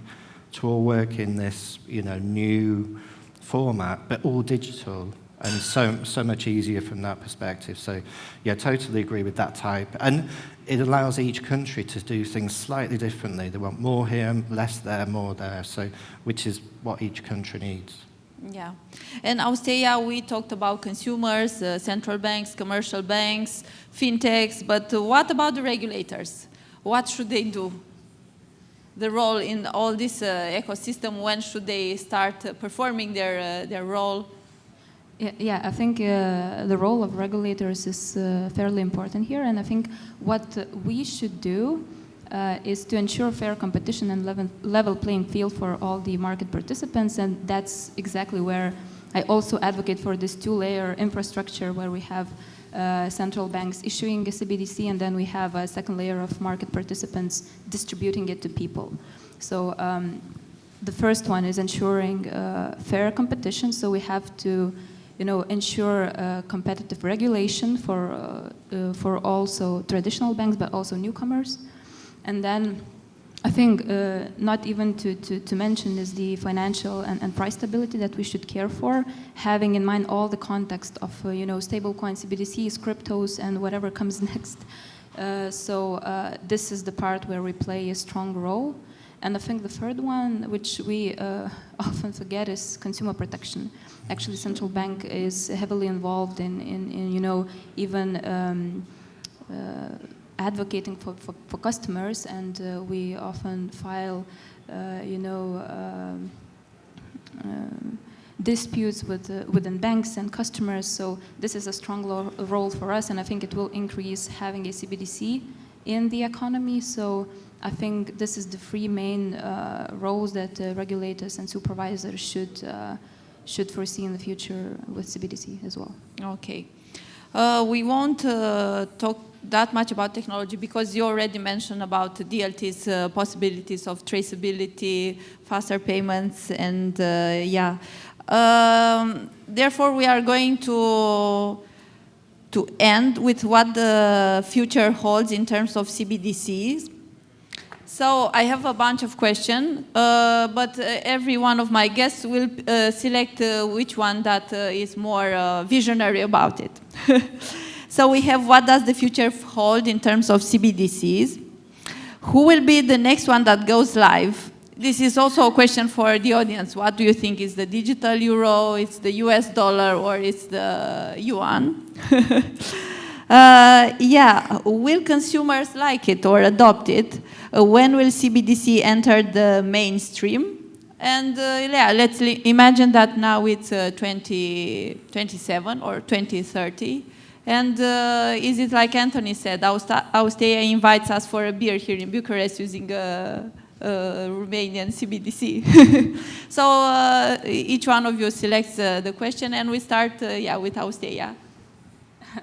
to all work in this, new format, but all digital. And so much easier from that perspective. So, yeah, totally agree with that type. And it allows each country to do things slightly differently. They want more here, less there, more there. So, which is what each country needs. Yeah. And Austeja, we talked about consumers, central banks, commercial banks, fintechs. But what about the regulators? What should they do? The role in all this ecosystem, when should they start performing their role? Yeah, I think the role of regulators is fairly important here, and I think what we should do is to ensure fair competition and level playing field for all the market participants, and that's exactly where I also advocate for this two-layer infrastructure where we have central banks issuing a Cbdc, and then we have a second layer of market participants distributing it to people. So the first one is ensuring fair competition, so we have to ensure competitive regulation for also traditional banks, but also newcomers. And then I think not even to mention is the financial and price stability that we should care for, having in mind all the context of stablecoins, CBDCs, cryptos, and whatever comes next. So this is the part where we play a strong role. And I think the third one, which we often forget, is consumer protection. Actually, central bank is heavily involved in even advocating for customers, and we often file, disputes within banks and customers. So this is a strong role for us, and I think it will increase having a CBDC in the economy. So I think this is the three main roles that regulators and supervisors should foresee in the future with CBDC as well. Okay. We won't talk that much about technology because you already mentioned about DLT's possibilities of traceability, faster payments, and therefore, we are going to end with what the future holds in terms of CBDCs. So I have a bunch of questions, but every one of my guests will select which one that is more visionary about it. So we have, what does the future hold in terms of CBDCs? Who will be the next one that goes live? This is also a question for the audience. What do you think? Is the digital euro, it's the US dollar, or it's the yuan? Will consumers like it or adopt it? When will CBDC enter the mainstream? And let's imagine that now it's 2027 or 2030. And is it like Antony said, Austeja invites us for a beer here in Bucharest using a Romanian CBDC. So each one of you selects the question, and we start with Austeja.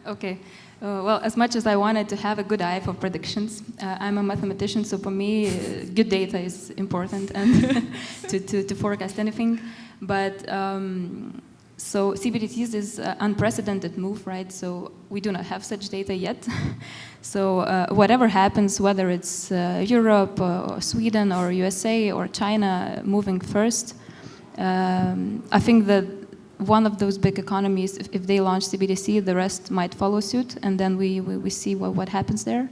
Okay. Well, as much as I wanted to have a good eye for predictions, I'm a mathematician, so for me, good data is important and to forecast anything. But so CBDCs is an unprecedented move, right? So we do not have such data yet. So whatever happens, whether it's Europe or Sweden or USA or China moving first, I think that one of those big economies, if they launch CBDC, the rest might follow suit, and then we see what happens there.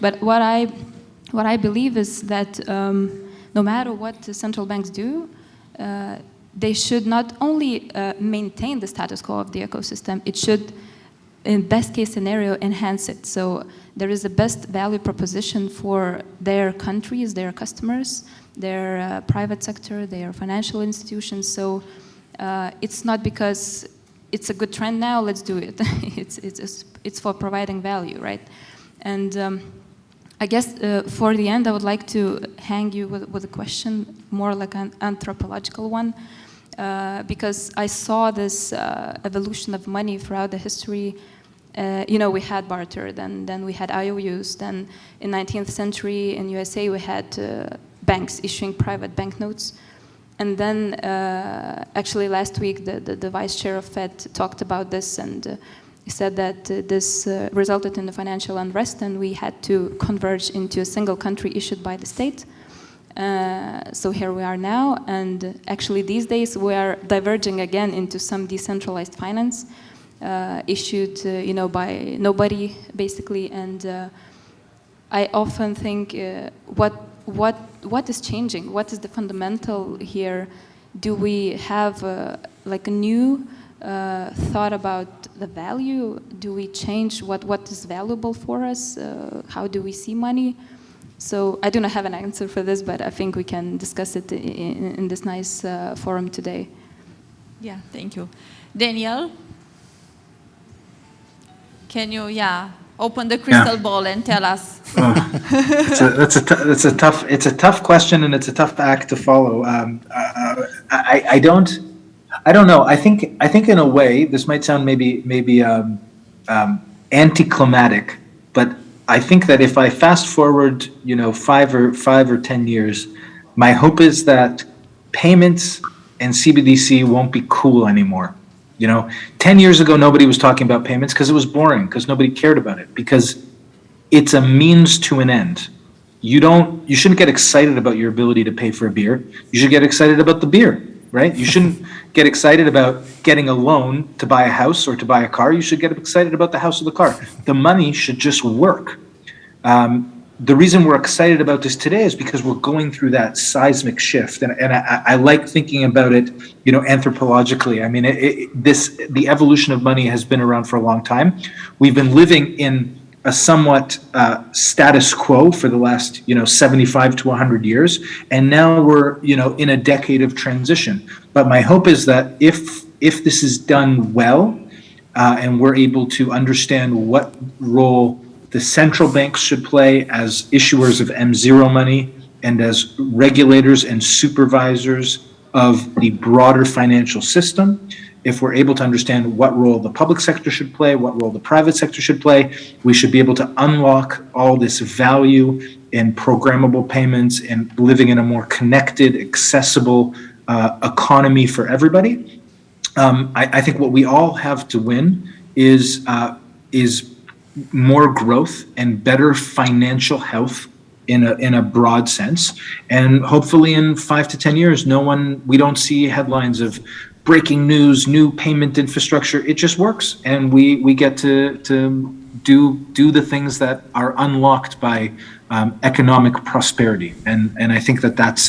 But what I believe is that no matter what the central banks do, they should not only maintain the status quo of the ecosystem, it should in best case scenario, enhance it. So there is a best value proposition for their countries, their customers, their private sector, their financial institutions. So it's not because it's a good trend now, let's do it. It's for providing value, right? And I guess for the end, I would like to hang you with a question, more like an anthropological one, because I saw this evolution of money throughout the history. We had barter, then we had IOUs, then in 19th century in USA we had banks issuing private banknotes. And then actually last week the vice chair of Fed talked about this, and he said that this resulted in the financial unrest, and we had to converge into a single country issued by the state. So here we are now, and actually these days we are diverging again into some decentralized finance issued by nobody basically. And I often think what is changing? What is the fundamental here? Do we have like a new thought about the value? Do we change what is valuable for us? How do we see money? So I do not have an answer for this, but I think we can discuss it in this nice forum today. Yeah, thank you. Daniel, can you, open the crystal ball and tell us? It's a tough question, and it's a tough act to follow. I don't know. I think in a way this might sound maybe anticlimactic, but I think that if I fast forward, 5 or 10 years, my hope is that payments and CBDC won't be cool anymore. 10 years ago, nobody was talking about payments because it was boring, because nobody cared about it, because it's a means to an end. You shouldn't get excited about your ability to pay for a beer. You should get excited about the beer, right? You shouldn't get excited about getting a loan to buy a house or to buy a car. You should get excited about the house or the car. The money should just work. The reason we're excited about this today is because we're going through that seismic shift, and I like thinking about it, anthropologically. I mean, the evolution of money has been around for a long time. We've been living in a somewhat status quo for the last 75 to 100 years, and now we're in a decade of transition. But my hope is that if this is done well, and we're able to understand what role the central banks should play as issuers of M0 money and as regulators and supervisors of the broader financial system, if we're able to understand what role the public sector should play, what role the private sector should play, we should be able to unlock all this value in programmable payments and living in a more connected, accessible economy for everybody. I think what we all have to win is more growth and better financial health in a broad sense. And hopefully in 5 to 10 years, we don't see headlines of breaking news, new payment infrastructure. It just works, and we get to do the things that are unlocked by economic prosperity. And I think that's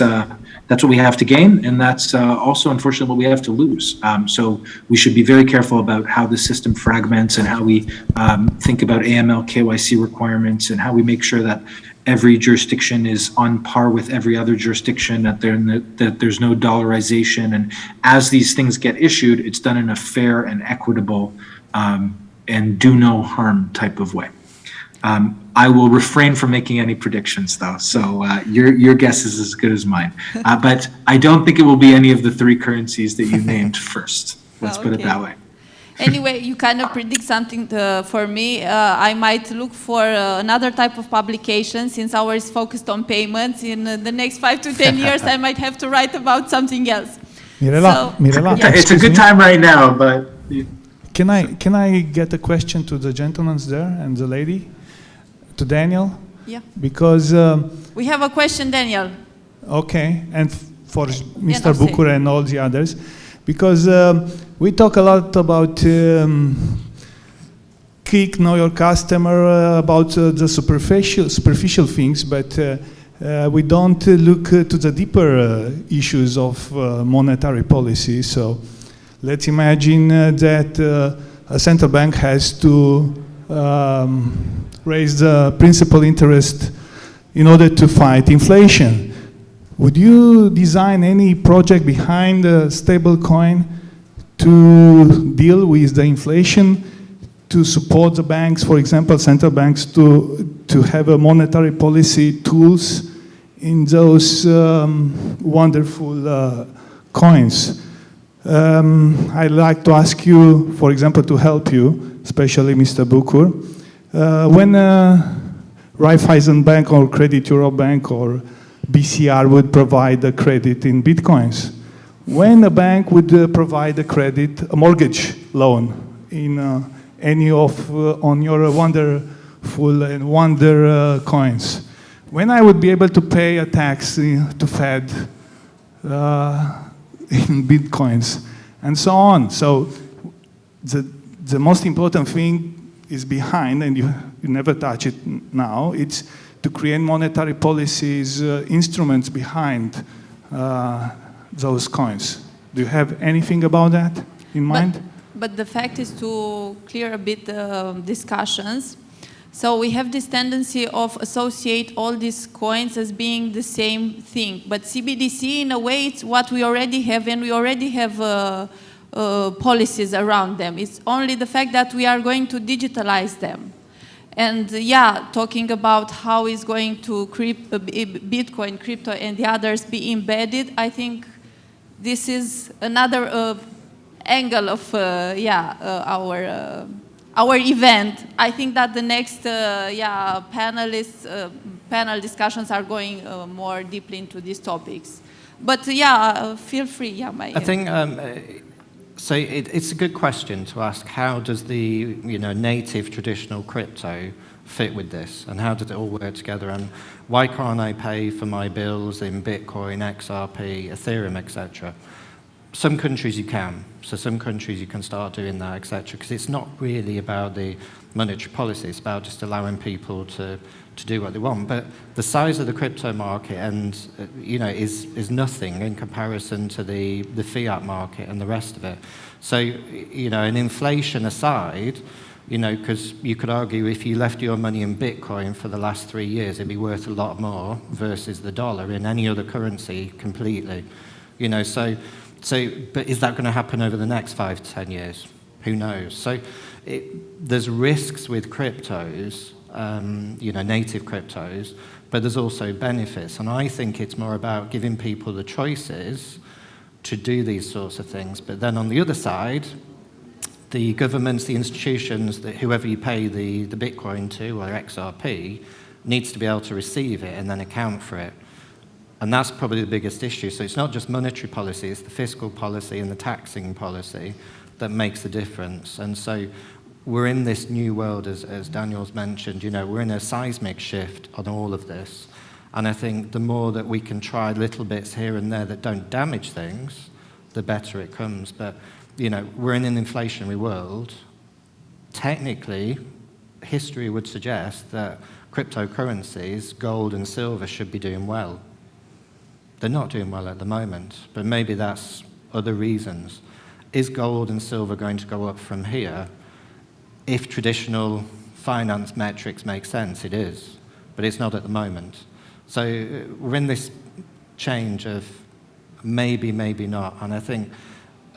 what we have to gain, and that's also unfortunately what we have to lose. So we should be very careful about how the system fragments and how we think about AML KYC requirements, and how we make sure that every jurisdiction is on par with every other jurisdiction, that there's no dollarization. And as these things get issued, it's done in a fair and equitable and do no harm type of way. I will refrain from making any predictions, though, so your guess is as good as mine. But I don't think it will be any of the 3 currencies that you named first. Let's put it that way. Anyway, you kind of predict something for me. I might look for another type of publication, since ours is focused on payments. In the next 5 to 10 years, I might have to write about something else. Mirela, it's a good time right now, but... Can I get a question to the gentlemen there and the lady? To Daniel? Yeah. Because... we have a question, Daniel. Okay, and for Mr. Bucur and all the others. Because we talk a lot about KIC, know your customer, about the superficial things, but we don't look to the deeper issues of monetary policy. So let's imagine that a central bank has to raise the principal interest in order to fight inflation. Would you design any project behind the stable coin to deal with the inflation, to support the banks, for example, central banks, to have a monetary policy tools in those wonderful coins? I'd like to ask you, for example, to help you, especially Mr. Bucur, when Raiffeisen Bank or Credit Europe Bank or BCR would provide a credit in bitcoins, when a bank would provide a credit, a mortgage loan in any of on your wonderful and wonder coins, when I would be able to pay a tax to Fed in bitcoins and so on. So the most important thing is behind, and you never touch it now, it's to create monetary policies, instruments behind those coins. Do you have anything about that in mind? But the fact is, to clear a bit discussions, so we have this tendency of associate all these coins as being the same thing. But CBDC, in a way, it's what we already have, and we already have policies around them. It's only the fact that we are going to digitalize them. And yeah, talking about how is going to Bitcoin, crypto, and the others be embedded, I think this is another angle of our event. I think that the next panel discussions are going more deeply into these topics. But feel free. I think so. It's a good question to ask. How does the native traditional crypto fit with this, and how does it all work together? And why can't I pay for my bills in Bitcoin, XRP, Ethereum, etc.? Some countries you can. So some countries you can start doing that, etc. Because it's not really about the monetary policy. It's about just allowing people to do what they want. But the size of the crypto market and is nothing in comparison to the fiat market and the rest of it. So an inflation aside, because you could argue if you left your money in Bitcoin for the last 3 years, it'd be worth a lot more versus the dollar in any other currency completely. But is that going to happen over the next 5 to 10 years? Who knows? So there's risks with cryptos, native cryptos, but there's also benefits. And I think it's more about giving people the choices to do these sorts of things. But then on the other side, the governments, the institutions, whoever you pay the Bitcoin to or XRP needs to be able to receive it and then account for it. And that's probably the biggest issue. So it's not just monetary policy, it's the fiscal policy and the taxing policy that makes the difference. And so we're in this new world, as Daniel's mentioned, we're in a seismic shift on all of this. And I think the more that we can try little bits here and there that don't damage things, the better it comes. But, we're in an inflationary world. Technically, history would suggest that cryptocurrencies, gold and silver, should be doing well. They're not doing well at the moment, but maybe that's other reasons. Is gold and silver going to go up from here? If traditional finance metrics make sense, it is, but it's not at the moment. So we're in this change of maybe, maybe not, and I think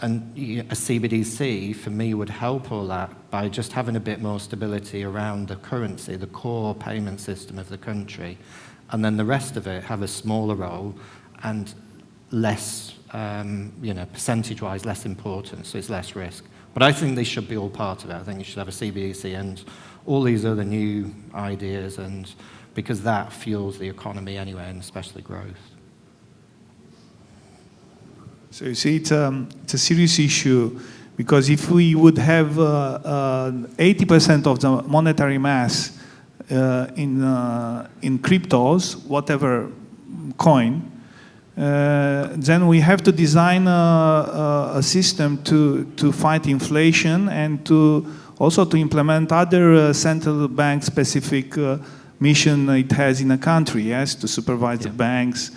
a CBDC, for me, would help all that by just having a bit more stability around the currency, the core payment system of the country, and then the rest of it have a smaller role and less, percentage-wise, less important, so it's less risk. But I think they should be all part of it. I think you should have a CBDC and all these other new ideas, and because that fuels the economy anyway, and especially growth. So you see, it's a serious issue, because if we would have 80% of the monetary mass in cryptos, whatever coin, then we have to design a system to fight inflation and to also to implement other central bank specific mission it has in a country, yes, to supervise the banks,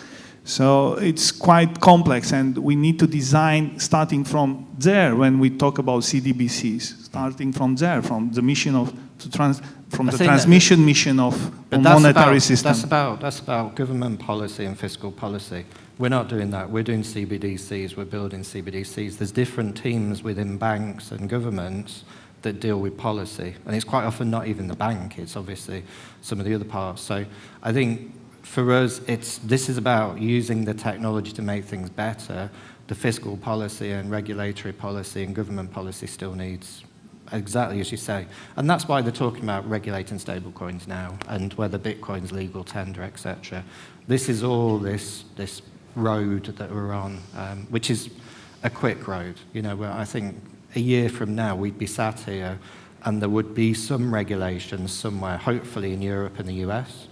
So it's quite complex, and we need to design starting from there when we talk about CBDCs, starting from there, from the mission of from the transmission mission of monetary system. That's about government policy and fiscal policy. We're not doing that. We're doing CBDCs. We're building CBDCs. There's different teams within banks and governments that deal with policy, and it's quite often not even the bank. It's obviously some of the other parts. So I think for us, this is about using the technology to make things better. The fiscal policy and regulatory policy and government policy still needs, exactly as you say. And that's why they're talking about regulating stablecoins now and whether Bitcoin's legal tender, etc. This is all this road that we're on, which is a quick road. You know, where I think a year from now we'd be sat here and there would be some regulations somewhere, hopefully in Europe and the US.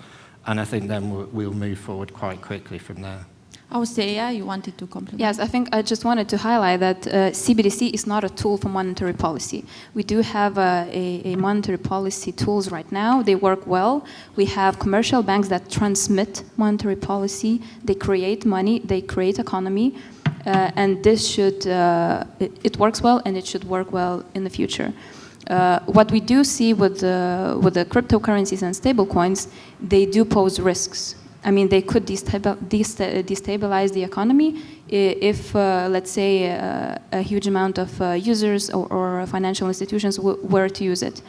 And I think then we'll move forward quite quickly from there. Austeja, you wanted to compliment? Yes, I think I just wanted to highlight that CBDC is not a tool for monetary policy. We do have a monetary policy tools right now. They work well. We have commercial banks that transmit monetary policy. They create money. They create economy. And this should, it works well, and it should work well in the future. What we do see with the cryptocurrencies and stablecoins, they do pose risks. I mean, they could destabilize the economy if, let's say, a huge amount of users or financial institutions were to use it.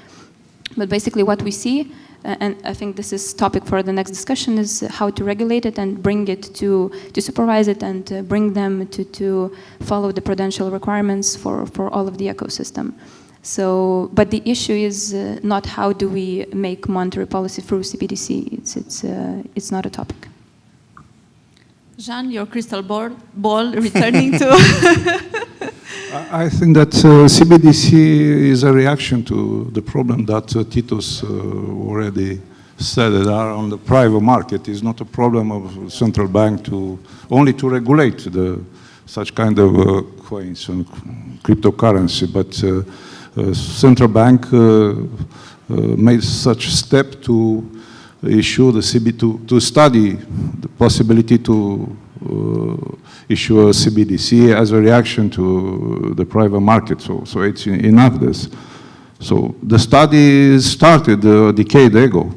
But basically what we see, and I think this is topic for the next discussion, is how to regulate it and bring it to supervise it and bring them to follow the prudential requirements for all of the ecosystem. So, but the issue is not how do we make monetary policy through CBDC. It's not a topic. Jean, your crystal ball returning to... I think that CBDC is a reaction to the problem that Titus already said, that are on the private market. It's not a problem of central bank only to regulate such kind of coins and cryptocurrency, but central bank made such step to issue the to study the possibility to issue a CBDC as a reaction to the private market. So it's enough this. So the study started a decade ago.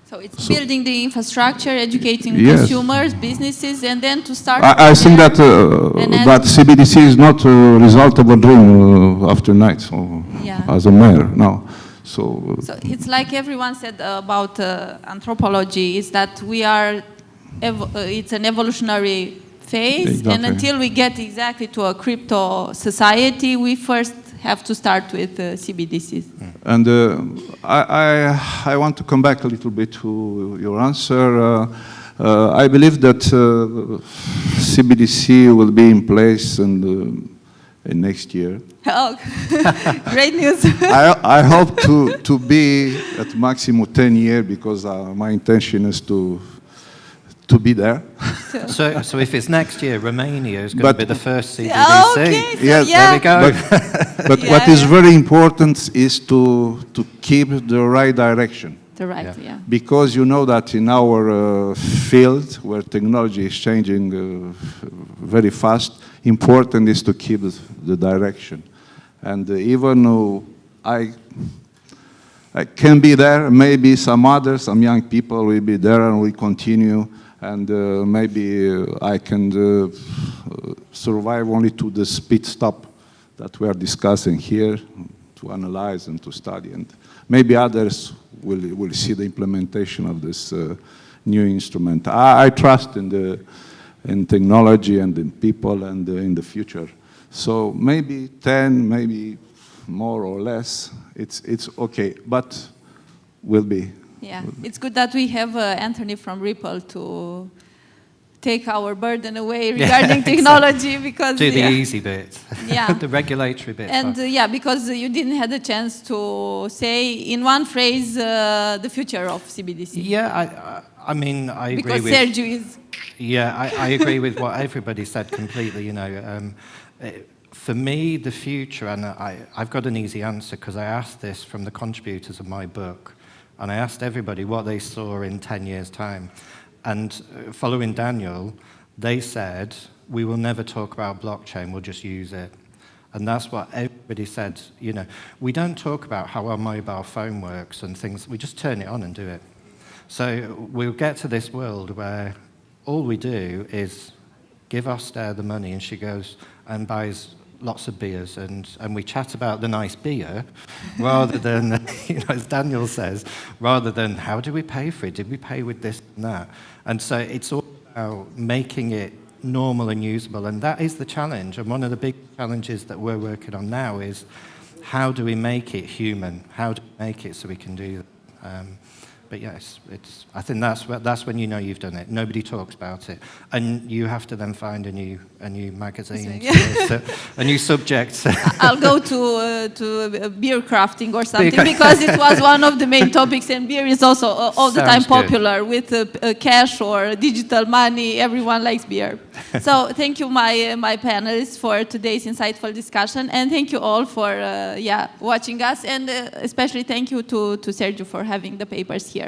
So it's building the infrastructure, educating yes. consumers, businesses, and then to start... I think that CBDC is not a result of a dream after night, so yeah. As a mayor, no. So it's like everyone said about anthropology, is that we are, it's an evolutionary phase, exactly. And until we get exactly to a crypto society, we first have to start with CBDCs. And I want to come back a little bit to your answer. I believe that CBDC will be in place in next year. Oh, great news. I hope to be at maximum 10 years, because my intention is to be there. So if it's next year, Romania is going to be the first CBDC. Okay, so yes, yeah. There we go. But Yeah, what is very important is to keep the right direction. The right, yeah. Because you know that in our field, where technology is changing very fast, important is to keep the direction. And even though I can be there, maybe some young people will be there and will continue, and maybe I can survive only to the speed stop that we are discussing here, to analyze and to study. And maybe others will see the implementation of this new instrument. I trust in technology and in people and in the future. So maybe 10, maybe more or less, it's okay, but will be. Yeah, it's good that we have Antony from Ripple to take our burden away regarding technology, because do the easy bit, yeah. the regulatory bit. And yeah, because you didn't have the chance to say in one phrase the future of CBDC. Yeah, I mean, I agree because with... Sergio is... Yeah, I agree with what everybody said completely, you know. For me, the future, and I've got an easy answer, because I asked this from the contributors of my book, and I asked everybody what they saw in 10 years' time. And following Daniel, they said, we will never talk about blockchain, we'll just use it. And that's what everybody said. You know, we don't talk about how our mobile phone works and things, we just turn it on and do it. So we'll get to this world where all we do is give Austeja the money and she goes and buys lots of beers and we chat about the nice beer rather than, you know, as Daniel says, rather than how do we pay for it? Did we pay with this and that? And so it's all about making it normal and usable, and that is the challenge. And one of the big challenges that we're working on now is how do we make it human? How do we make it so we can do that? But yes, I think that's when you know you've done it. Nobody talks about it, and you have to then find a new magazine, a new subject. I'll go to beer crafting or something because it was one of the main topics, and beer is also all the time popular with cash or digital money. Everyone likes beer. So thank you, my panelists, for today's insightful discussion, and thank you all for watching us, and especially thank you to Sergio for having the papers here.